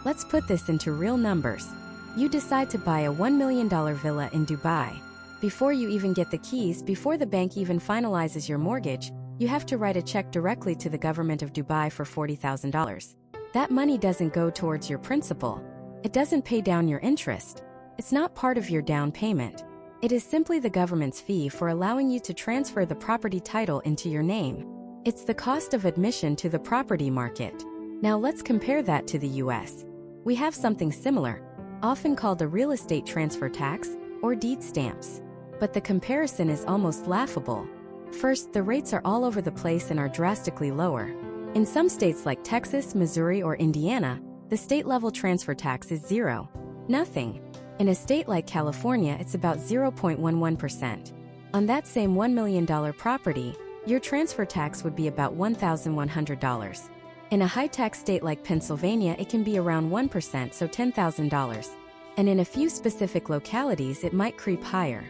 Let's put this into real numbers. You decide to buy a $1 million villa in Dubai. Before you even get the keys, before the bank even finalizes your mortgage, you have to write a check directly to the government of Dubai for $40,000. That money doesn't go towards your principal. It doesn't pay down your interest. It's not part of your down payment. It is simply the government's fee for allowing you to transfer the property title into your name. It's the cost of admission to the property market. Now let's compare that to the US. We have something similar, often called a real estate transfer tax, or deed stamps. But the comparison is almost laughable. First, the rates are all over the place and are drastically lower. In some states like Texas, Missouri, or Indiana, the state-level transfer tax is zero. Nothing. In a state like California, it's about 0.11%. On that same $1 million property, your transfer tax would be about $1,100. In a high-tax state like Pennsylvania, it can be around 1%, so $10,000. And in a few specific localities, it might creep higher.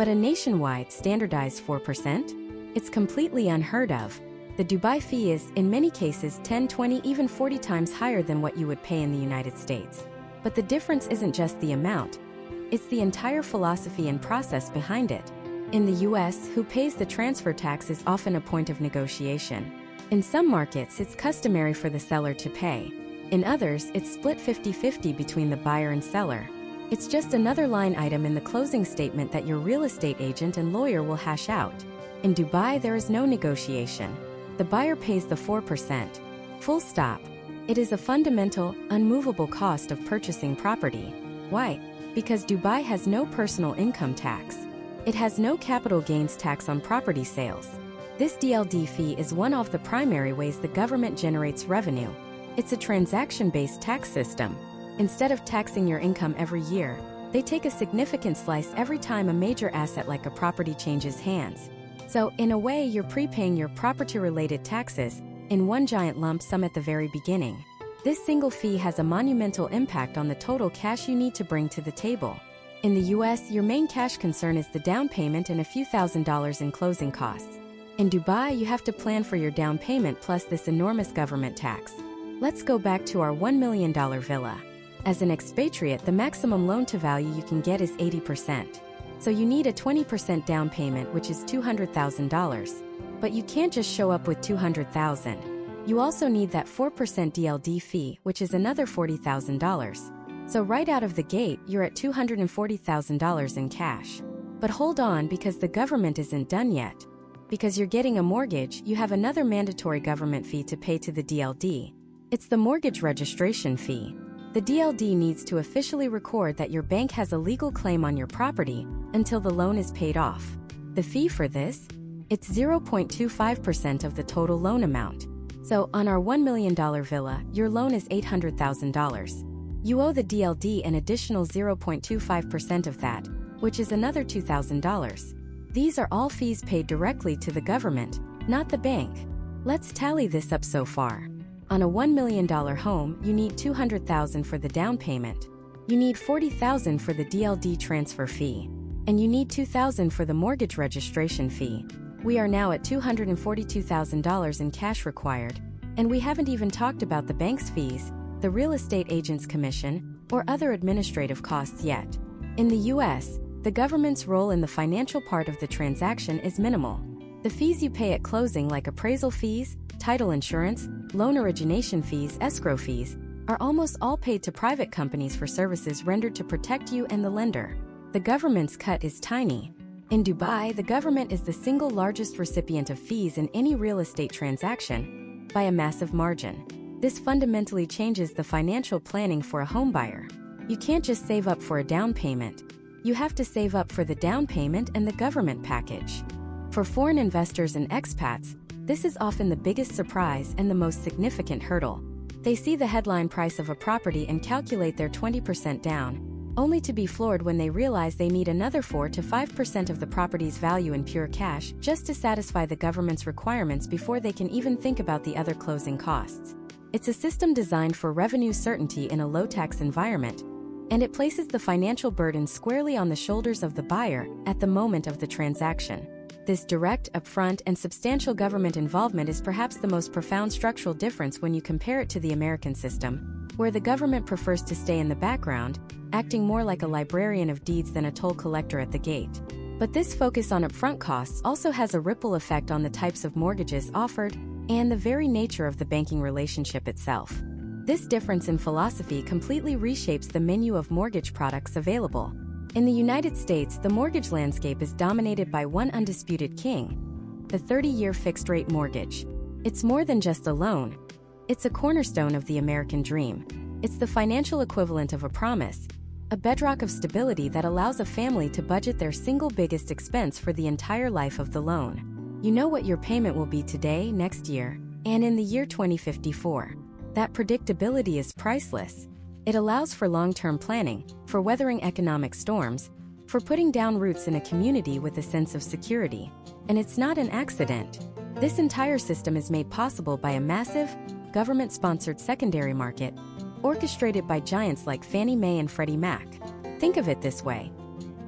But a nationwide, standardized 4%? It's completely unheard of. The Dubai fee is, in many cases, 10, 20, even 40 times higher than what you would pay in the United States. But the difference isn't just the amount. It's the entire philosophy and process behind it. In the US, who pays the transfer tax is often a point of negotiation. In some markets, it's customary for the seller to pay. In others, it's split 50-50 between the buyer and seller. It's just another line item in the closing statement that your real estate agent and lawyer will hash out. In Dubai, there is no negotiation. The buyer pays the 4%. Full stop. It is a fundamental, unmovable cost of purchasing property. Why? Because Dubai has no personal income tax. It has no capital gains tax on property sales. This DLD fee is one of the primary ways the government generates revenue. It's a transaction-based tax system. Instead of taxing your income every year, they take a significant slice every time a major asset like a property changes hands. So, in a way, you're prepaying your property-related taxes in one giant lump sum at the very beginning. This single fee has a monumental impact on the total cash you need to bring to the table. In the US, your main cash concern is the down payment and a few $1,000s in closing costs. In Dubai, you have to plan for your down payment plus this enormous government tax. Let's go back to our $1 million villa. As an expatriate, the maximum loan-to-value you can get is 80%. So you need a 20% down payment, which is $200,000. But you can't just show up with $200,000. You also need that 4% DLD fee, which is another $40,000. So right out of the gate, you're at $240,000 in cash. But hold on, because the government isn't done yet. Because you're getting a mortgage, you have another mandatory government fee to pay to the DLD. It's the mortgage registration fee. The DLD needs to officially record that your bank has a legal claim on your property until the loan is paid off. The fee for this? It's 0.25% of the total loan amount. So, on our $1 million villa, your loan is $800,000. You owe the DLD an additional 0.25% of that, which is another $2,000. These are all fees paid directly to the government, not the bank. Let's tally this up so far. On a $1 million home, you need $200,000 for the down payment. You need $40,000 for the DLD transfer fee. And you need $2,000 for the mortgage registration fee. We are now at $242,000 in cash required. And we haven't even talked about the bank's fees, the real estate agent's commission, or other administrative costs yet. In the US, the government's role in the financial part of the transaction is minimal. The fees you pay at closing, like appraisal fees, title insurance, loan origination fees, escrow fees, are almost all paid to private companies for services rendered to protect you and the lender. The government's cut is tiny. In Dubai, the government is the single largest recipient of fees in any real estate transaction, by a massive margin. This fundamentally changes the financial planning for a homebuyer. You can't just save up for a down payment. You have to save up for the down payment and the government package. For foreign investors and expats, this is often the biggest surprise and the most significant hurdle. They see the headline price of a property and calculate their 20% down, only to be floored when they realize they need another 4 to 5% of the property's value in pure cash just to satisfy the government's requirements before they can even think about the other closing costs. It's a system designed for revenue certainty in a low-tax environment, and it places the financial burden squarely on the shoulders of the buyer at the moment of the transaction. This direct, upfront, and substantial government involvement is perhaps the most profound structural difference when you compare it to the American system, where the government prefers to stay in the background, acting more like a librarian of deeds than a toll collector at the gate. But this focus on upfront costs also has a ripple effect on the types of mortgages offered and the very nature of the banking relationship itself. This difference in philosophy completely reshapes the menu of mortgage products available. In the United States, the mortgage landscape is dominated by one undisputed king: the 30-year fixed-rate mortgage. It's more than just a loan. It's a cornerstone of the American dream. It's the financial equivalent of a promise, a bedrock of stability that allows a family to budget their single biggest expense for the entire life of the loan. You know what your payment will be today, next year, and in the year 2054. That predictability is priceless. It allows for long-term planning, for weathering economic storms, for putting down roots in a community with a sense of security. And it's not an accident. This entire system is made possible by a massive, government-sponsored secondary market, orchestrated by giants like Fannie Mae and Freddie Mac. Think of it this way.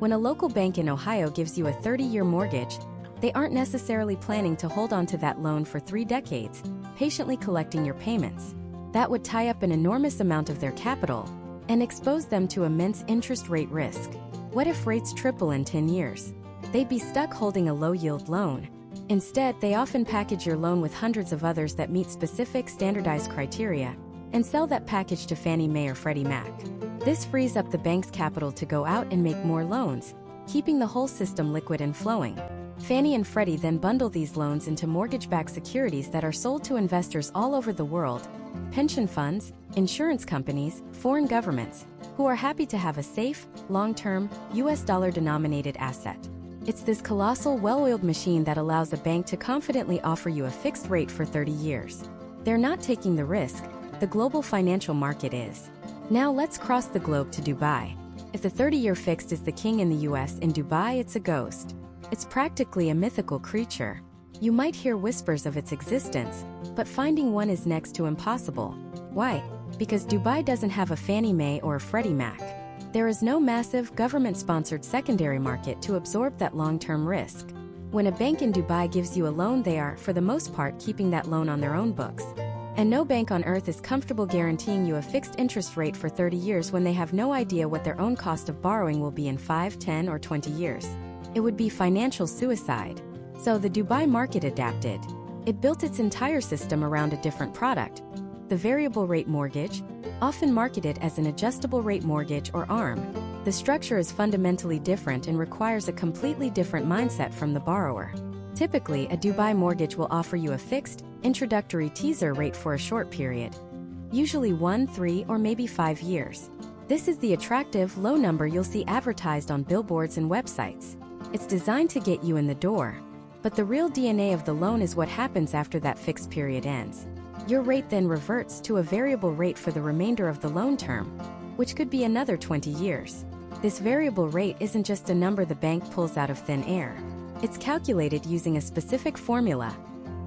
When a local bank in Ohio gives you a 30-year mortgage, they aren't necessarily planning to hold on to that loan for 3 decades, patiently collecting your payments. That would tie up an enormous amount of their capital and expose them to immense interest rate risk. What if rates triple in 10 years? They'd be stuck holding a low-yield loan. Instead, they often package your loan with hundreds of others that meet specific standardized criteria and sell that package to Fannie Mae or Freddie Mac. This frees up the bank's capital to go out and make more loans, keeping the whole system liquid and flowing. Fannie and Freddie then bundle these loans into mortgage-backed securities that are sold to investors all over the world, pension funds, insurance companies, foreign governments, who are happy to have a safe, long-term, US dollar-denominated asset. It's this colossal, well-oiled machine that allows a bank to confidently offer you a fixed rate for 30 years. They're not taking the risk, the global financial market is. Now let's cross the globe to Dubai. If the 30-year fixed is the king in the US, in Dubai it's a ghost. It's practically a mythical creature. You might hear whispers of its existence, but finding one is next to impossible. Why? Because Dubai doesn't have a Fannie Mae or a Freddie Mac. There is no massive, government-sponsored secondary market to absorb that long-term risk. When a bank in Dubai gives you a loan, they are, for the most part, keeping that loan on their own books. And no bank on earth is comfortable guaranteeing you a fixed interest rate for 30 years when they have no idea what their own cost of borrowing will be in 5, 10, or 20 years. It would be financial suicide. So the Dubai market adapted. It built its entire system around a different product, the variable rate mortgage, often marketed as an adjustable rate mortgage or ARM. The structure is fundamentally different and requires a completely different mindset from the borrower. Typically, a Dubai mortgage will offer you a fixed, introductory teaser rate for a short period, usually 1, 3, or maybe 5 years. This is the attractive, low number you'll see advertised on billboards and websites. It's designed to get you in the door. But the real DNA of the loan is what happens after that fixed period ends. Your rate then reverts to a variable rate for the remainder of the loan term, which could be another 20 years. This variable rate isn't just a number the bank pulls out of thin air. It's calculated using a specific formula,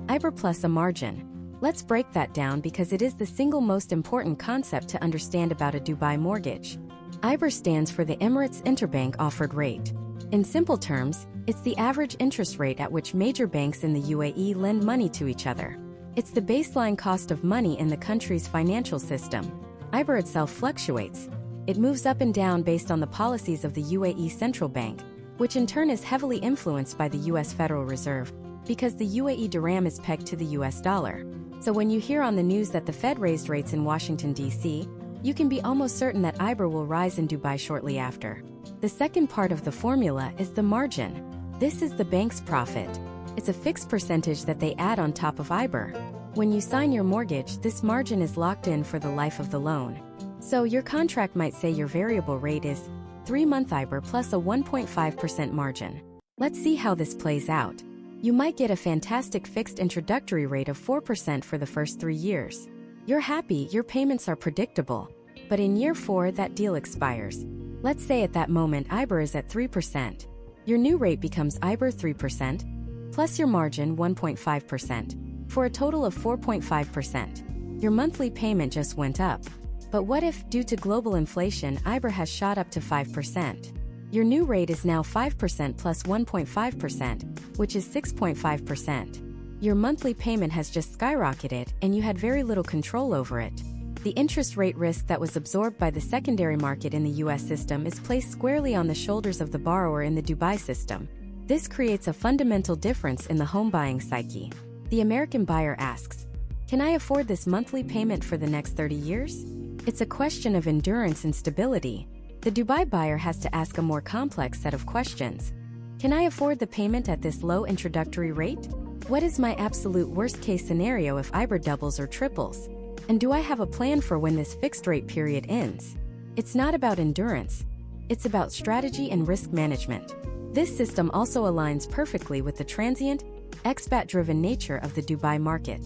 IBOR plus a margin. Let's break that down because it is the single most important concept to understand about a Dubai mortgage. IBOR stands for the Emirates Interbank Offered Rate. In simple terms, it's the average interest rate at which major banks in the UAE lend money to each other. It's the baseline cost of money in the country's financial system. IBOR itself fluctuates. It moves up and down based on the policies of the UAE Central Bank, which in turn is heavily influenced by the US Federal Reserve, because the UAE dirham is pegged to the US dollar. So when you hear on the news that the Fed raised rates in Washington, D.C., you can be almost certain that IBOR will rise in Dubai shortly after. The second part of the formula is the margin. This is the bank's profit. It's a fixed percentage that they add on top of IBOR. When you sign your mortgage, this margin is locked in for the life of the loan. So your contract might say your variable rate is 3-month IBOR plus a 1.5% margin. Let's see how this plays out. You might get a fantastic fixed introductory rate of 4% for the first 3 years. You're happy, your payments are predictable. But in year 4, that deal expires. Let's say at that moment IBOR is at 3%. Your new rate becomes IBOR 3%, plus your margin 1.5%, for a total of 4.5%. Your monthly payment just went up. But what if, due to global inflation, IBOR has shot up to 5%? Your new rate is now 5% plus 1.5%, which is 6.5%. Your monthly payment has just skyrocketed, and you had very little control over it. The interest rate risk that was absorbed by the secondary market in the US system is placed squarely on the shoulders of the borrower in the Dubai system. This creates a fundamental difference in the home buying psyche. The American buyer asks, "Can I afford this monthly payment for the next 30 years?" It's a question of endurance and stability. The Dubai buyer has to ask a more complex set of questions. Can I afford the payment at this low introductory rate? What is my absolute worst-case scenario if IBOR doubles or triples? And do I have a plan for when this fixed-rate period ends? It's not about endurance. It's about strategy and risk management. This system also aligns perfectly with the transient, expat-driven nature of the Dubai market.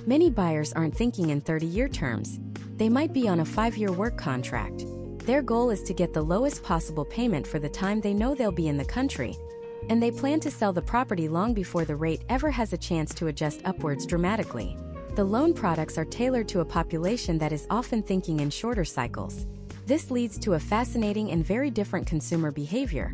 Many buyers aren't thinking in 30-year terms. They might be on a 5-year work contract. Their goal is to get the lowest possible payment for the time they know they'll be in the country, and they plan to sell the property long before the rate ever has a chance to adjust upwards dramatically. The loan products are tailored to a population that is often thinking in shorter cycles. This leads to a fascinating and very different consumer behavior.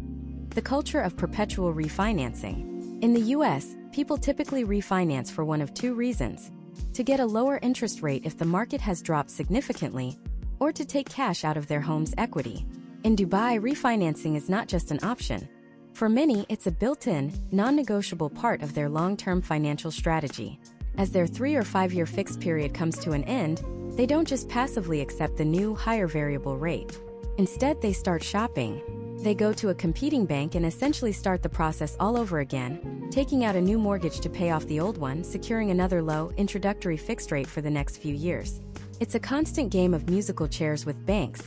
The culture of perpetual refinancing. In the US, people typically refinance for one of two reasons: to get a lower interest rate if the market has dropped significantly, or to take cash out of their home's equity. In Dubai, refinancing is not just an option. For many, it's a built-in, non-negotiable part of their long-term financial strategy. As their 3 or 5 year fixed period comes to an end, they don't just passively accept the new, higher variable rate. Instead, they start shopping. They go to a competing bank and essentially start the process all over again, taking out a new mortgage to pay off the old one, securing another low, introductory fixed rate for the next few years. It's a constant game of musical chairs with banks,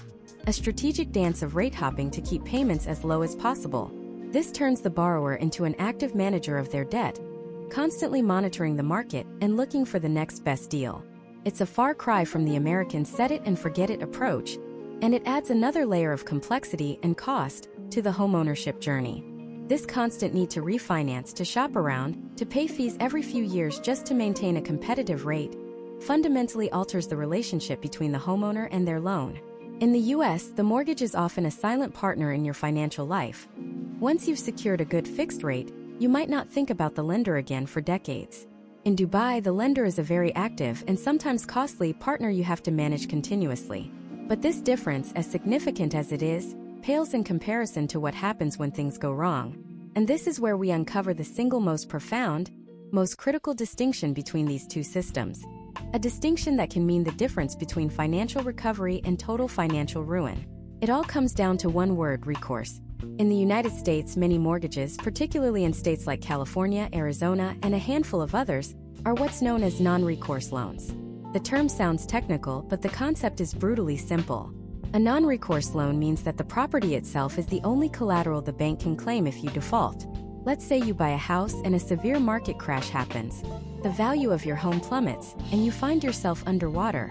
a strategic dance of rate hopping to keep payments as low as possible. This turns the borrower into an active manager of their debt, constantly monitoring the market and looking for the next best deal. It's a far cry from the American set-it-and-forget-it approach, and it adds another layer of complexity and cost to the homeownership journey. This constant need to refinance, to shop around, to pay fees every few years just to maintain a competitive rate, fundamentally alters the relationship between the homeowner and their loan. In the US, the mortgage is often a silent partner in your financial life. Once you've secured a good fixed rate, you might not think about the lender again for decades. In Dubai, the lender is a very active and sometimes costly partner you have to manage continuously. But this difference, as significant as it is, pales in comparison to what happens when things go wrong. And this is where we uncover the single most profound, most critical distinction between these two systems. A distinction that can mean the difference between financial recovery and total financial ruin. It all comes down to one word: recourse. In the United States, many mortgages, particularly in states like California, Arizona, and a handful of others, are what's known as non-recourse loans. The term sounds technical, but the concept is brutally simple. A non-recourse loan means that the property itself is the only collateral the bank can claim if you default. Let's say you buy a house and a severe market crash happens. The value of your home plummets, and you find yourself underwater,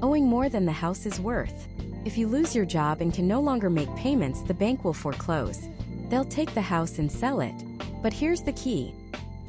owing more than the house is worth. If you lose your job and can no longer make payments, the bank will foreclose. They'll take the house and sell it. But here's the key.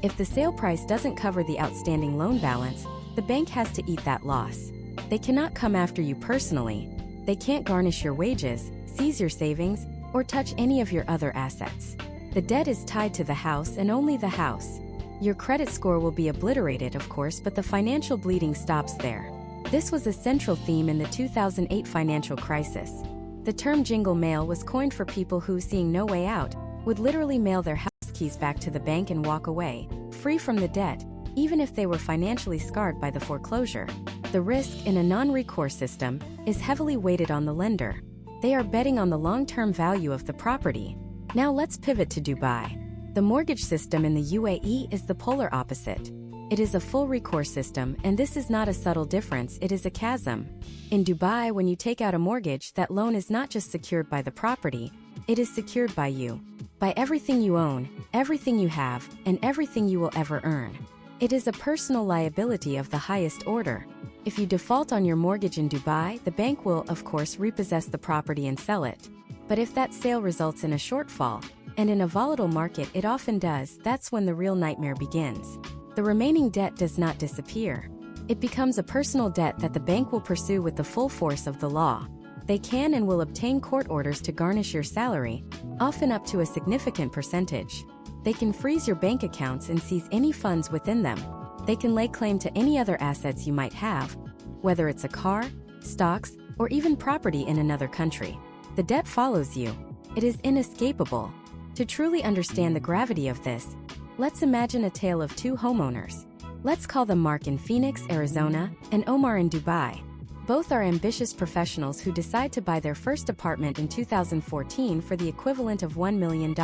If the sale price doesn't cover the outstanding loan balance, the bank has to eat that loss. They cannot come after you personally. They can't garnish your wages, seize your savings, or touch any of your other assets. The debt is tied to the house and only the house. Your credit score will be obliterated, of course, but the financial bleeding stops there. This was a central theme in the 2008 financial crisis. The term jingle mail was coined for people who, seeing no way out, would literally mail their house keys back to the bank and walk away, free from the debt, even if they were financially scarred by the foreclosure. The risk in a non-recourse system is heavily weighted on the lender. They are betting on the long-term value of the property. Now let's pivot to Dubai. The mortgage system in the UAE is the polar opposite. It is a full recourse system, and this is not a subtle difference, it is a chasm. In Dubai, when you take out a mortgage, that loan is not just secured by the property, it is secured by you. By everything you own, everything you have, and everything you will ever earn. It is a personal liability of the highest order. If you default on your mortgage in Dubai, the bank will, of course, repossess the property and sell it. But if that sale results in a shortfall, and in a volatile market it often does, that's when the real nightmare begins. The remaining debt does not disappear. It becomes a personal debt that the bank will pursue with the full force of the law. They can and will obtain court orders to garnish your salary, often up to a significant percentage. They can freeze your bank accounts and seize any funds within them. They can lay claim to any other assets you might have, whether it's a car, stocks, or even property in another country. The debt follows you. It is inescapable. To truly understand the gravity of this, let's imagine a tale of two homeowners. Let's call them Mark in Phoenix, Arizona, and Omar in Dubai. Both are ambitious professionals who decide to buy their first apartment in 2014 for the equivalent of $1 million.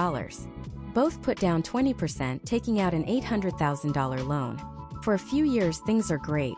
Both put down 20%, taking out an $800,000 loan. For a few years, things are great.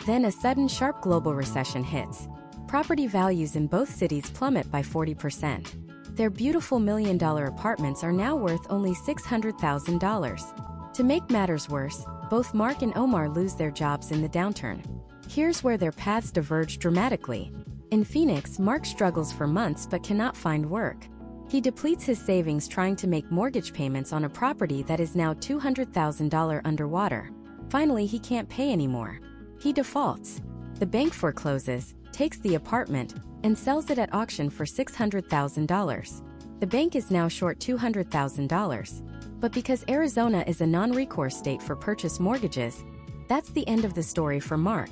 Then a sudden, sharp global recession hits. Property values in both cities plummet by 40%. Their beautiful million-dollar apartments are now worth only $600,000. To make matters worse, both Mark and Omar lose their jobs in the downturn. Here's where their paths diverge dramatically. In Phoenix, Mark struggles for months but cannot find work. He depletes his savings trying to make mortgage payments on a property that is now $200,000 underwater. Finally, he can't pay anymore. He defaults. The bank forecloses, takes the apartment, and sells it at auction for $600,000. The bank is now short $200,000. But because Arizona is a non-recourse state for purchase mortgages, that's the end of the story for Mark.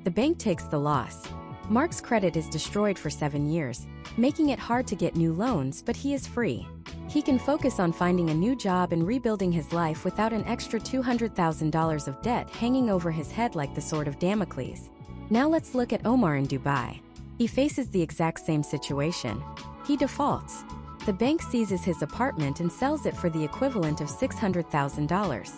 The bank takes the loss. Mark's credit is destroyed for 7 years, making it hard to get new loans, but he is free. He can focus on finding a new job and rebuilding his life without an extra $200,000 of debt hanging over his head like the sword of Damocles. Now let's look at Omar in Dubai. He faces the exact same situation. He defaults. The bank seizes his apartment and sells it for the equivalent of $600,000.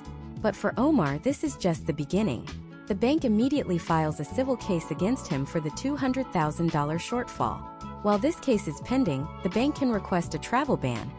But for Omar, this is just the beginning. The bank immediately files a civil case against him for the $200,000 shortfall. While this case is pending, the bank can request a travel ban,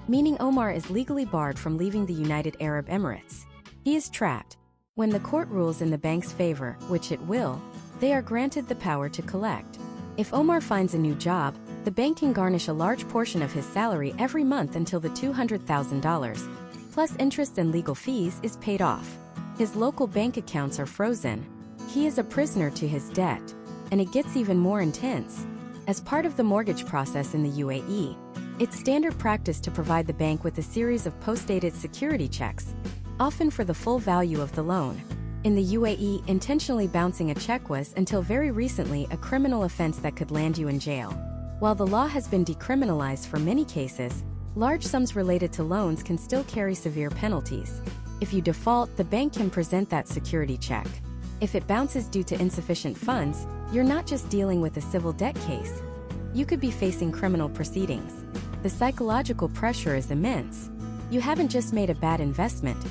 meaning Omar is legally barred from leaving the United Arab Emirates. He is trapped. When the court rules in the bank's favor, which it will, they are granted the power to collect. If Omar finds a new job, the bank can garnish a large portion of his salary every month until the $200,000, plus interest and legal fees, is paid off. His local bank accounts are frozen. He is a prisoner to his debt. And it gets even more intense. As part of the mortgage process in the UAE, it's standard practice to provide the bank with a series of post-dated security checks, often for the full value of the loan. In the UAE, intentionally bouncing a check was, until very recently, a criminal offense that could land you in jail. While the law has been decriminalized for many cases, large sums related to loans can still carry severe penalties. If you default, the bank can present that security check. If it bounces due to insufficient funds, you're not just dealing with a civil debt case. You could be facing criminal proceedings. The psychological pressure is immense. You haven't just made a bad investment.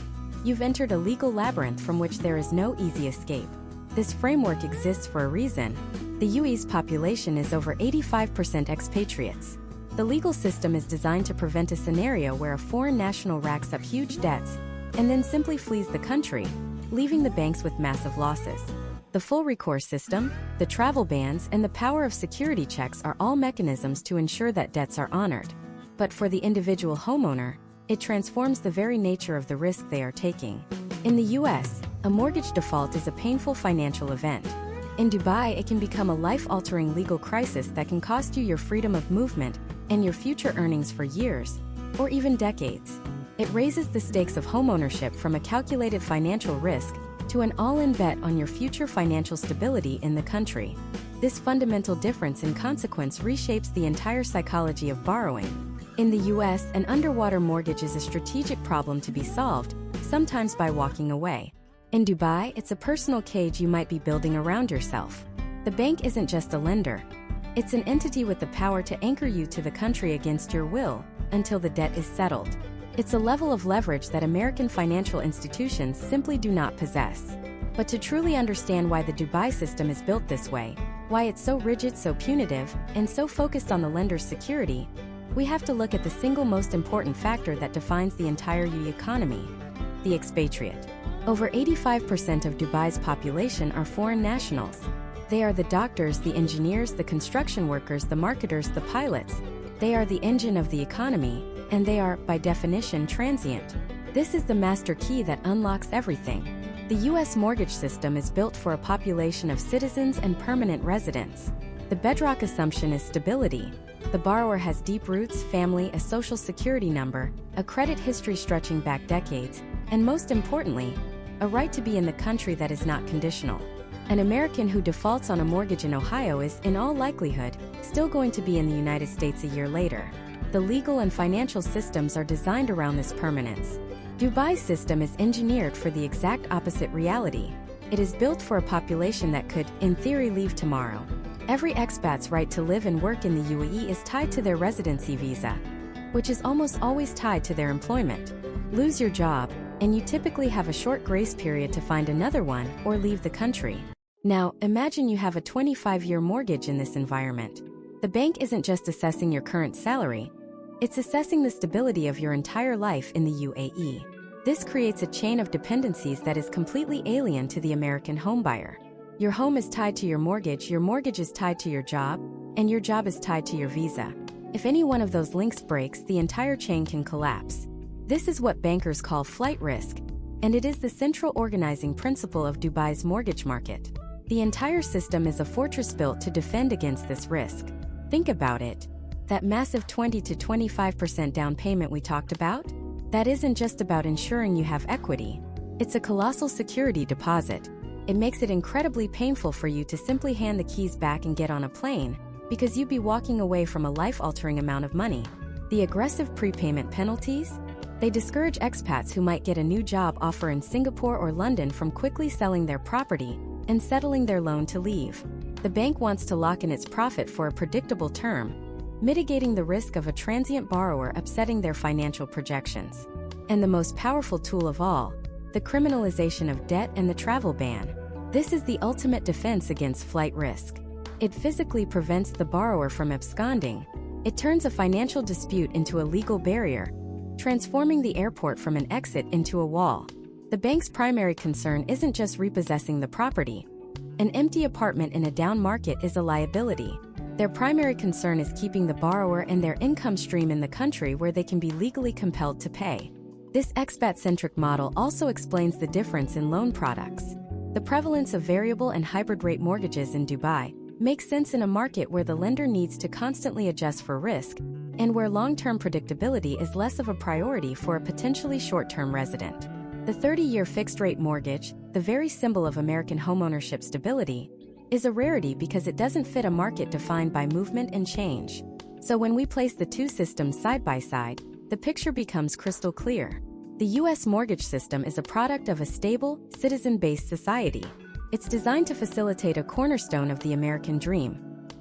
You've entered a legal labyrinth from which there is no easy escape. This framework exists for a reason. The UAE's population is over 85% expatriates. The legal system is designed to prevent a scenario where a foreign national racks up huge debts and then simply flees the country, leaving the banks with massive losses. The full recourse system, the travel bans, and the power of security checks are all mechanisms to ensure that debts are honored. But for the individual homeowner, it transforms the very nature of the risk they are taking. In the US, a mortgage default is a painful financial event. In Dubai, it can become a life-altering legal crisis that can cost you your freedom of movement and your future earnings for years, or even decades. It raises the stakes of homeownership from a calculated financial risk to an all-in bet on your future financial stability in the country. This fundamental difference in consequence reshapes the entire psychology of borrowing. In the US, an underwater mortgage is a strategic problem to be solved, sometimes by walking away. In Dubai, it's a personal cage you might be building around yourself. The bank isn't just a lender. It's an entity with the power to anchor you to the country against your will, until the debt is settled. It's a level of leverage that American financial institutions simply do not possess. But to truly understand why the Dubai system is built this way, why it's so rigid, so punitive, and so focused on the lender's security, we have to look at the single most important factor that defines the entire UAE economy: the expatriate. Over 85% of Dubai's population are foreign nationals. They are the doctors, the engineers, the construction workers, the marketers, the pilots. They are the engine of the economy, and they are, by definition, transient. This is the master key that unlocks everything. The U.S. mortgage system is built for a population of citizens and permanent residents. The bedrock assumption is stability. The borrower has deep roots, family, a social security number, a credit history stretching back decades, and most importantly, a right to be in the country that is not conditional. An American who defaults on a mortgage in Ohio is, in all likelihood, still going to be in the United States a year later. The legal and financial systems are designed around this permanence. Dubai's system is engineered for the exact opposite reality. It is built for a population that could, in theory, leave tomorrow. Every expat's right to live and work in the UAE is tied to their residency visa, which is almost always tied to their employment. Lose your job, and you typically have a short grace period to find another one or leave the country. Now, imagine you have a 25-year mortgage in this environment. The bank isn't just assessing your current salary, it's assessing the stability of your entire life in the UAE. This creates a chain of dependencies that is completely alien to the American homebuyer. Your home is tied to your mortgage is tied to your job, and your job is tied to your visa. If any one of those links breaks, the entire chain can collapse. This is what bankers call flight risk, and it is the central organizing principle of Dubai's mortgage market. The entire system is a fortress built to defend against this risk. Think about it. That massive 20 to 25% down payment we talked about? That isn't just about ensuring you have equity. It's a colossal security deposit. It makes it incredibly painful for you to simply hand the keys back and get on a plane, because you'd be walking away from a life-altering amount of money. The aggressive prepayment penalties? They discourage expats who might get a new job offer in Singapore or London from quickly selling their property and settling their loan to leave. The bank wants to lock in its profit for a predictable term, mitigating the risk of a transient borrower upsetting their financial projections. And the most powerful tool of all, the criminalization of debt and the travel ban. This is the ultimate defense against flight risk. It physically prevents the borrower from absconding. It turns a financial dispute into a legal barrier, transforming the airport from an exit into a wall. The bank's primary concern isn't just repossessing the property. An empty apartment in a down market is a liability. Their primary concern is keeping the borrower and their income stream in the country where they can be legally compelled to pay. This expat-centric model also explains the difference in loan products. The prevalence of variable and hybrid rate mortgages in Dubai makes sense in a market where the lender needs to constantly adjust for risk and where long-term predictability is less of a priority for a potentially short-term resident. The 30-year fixed-rate mortgage, the very symbol of American homeownership stability, is a rarity because it doesn't fit a market defined by movement and change. So when we place the two systems side by side, the picture becomes crystal clear. The U.S. mortgage system is a product of a stable, citizen-based society. It's designed to facilitate a cornerstone of the American dream: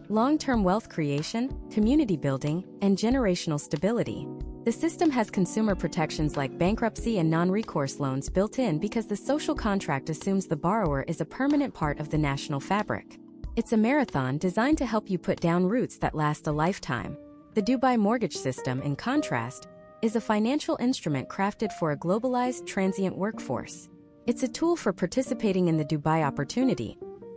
long-term wealth creation, community building, and generational stability. The system has consumer protections like bankruptcy and non-recourse loans built in because the social contract assumes the borrower is a permanent part of the national fabric. It's a marathon designed to help you put down roots that last a lifetime. The Dubai mortgage system, in contrast, is a financial instrument crafted for a globalized, transient workforce. It's a tool for participating in the Dubai opportunity,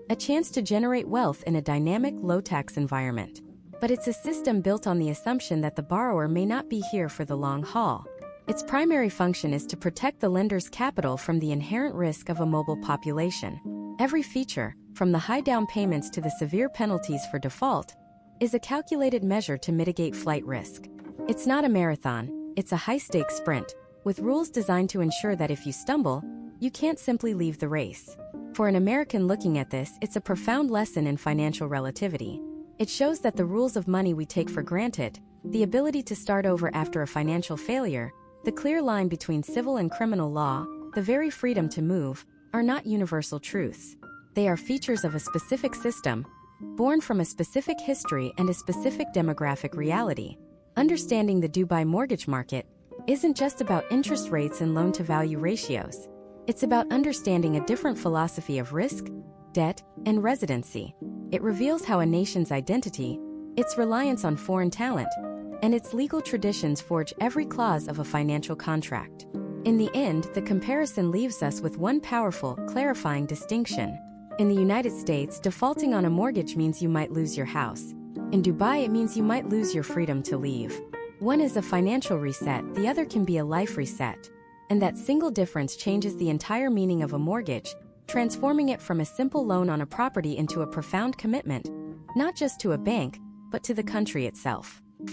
a chance to generate wealth in a dynamic, low-tax environment. But it's a system built on the assumption that the borrower may not be here for the long haul. Its primary function is to protect the lender's capital from the inherent risk of a mobile population. Every feature, from the high down payments to the severe penalties for default, is a calculated measure to mitigate flight risk. It's not a marathon, it's a high-stakes sprint, with rules designed to ensure that if you stumble, you can't simply leave the race. For an American looking at this, it's a profound lesson in financial relativity. It shows that the rules of money we take for granted, the ability to start over after a financial failure, the clear line between civil and criminal law, the very freedom to move, are not universal truths. They are features of a specific system, born from a specific history and a specific demographic reality. Understanding the Dubai mortgage market isn't just about interest rates and loan-to-value ratios. It's about understanding a different philosophy of risk, debt, and residency. It reveals how a nation's identity, its reliance on foreign talent, and its legal traditions forge every clause of a financial contract. In the end, the comparison leaves us with one powerful, clarifying distinction. In the United States, defaulting on a mortgage means you might lose your house. In Dubai, it means you might lose your freedom to leave. One is a financial reset, the other can be a life reset. And that single difference changes the entire meaning of a mortgage, transforming it from a simple loan on a property into a profound commitment, not just to a bank, but to the country itself.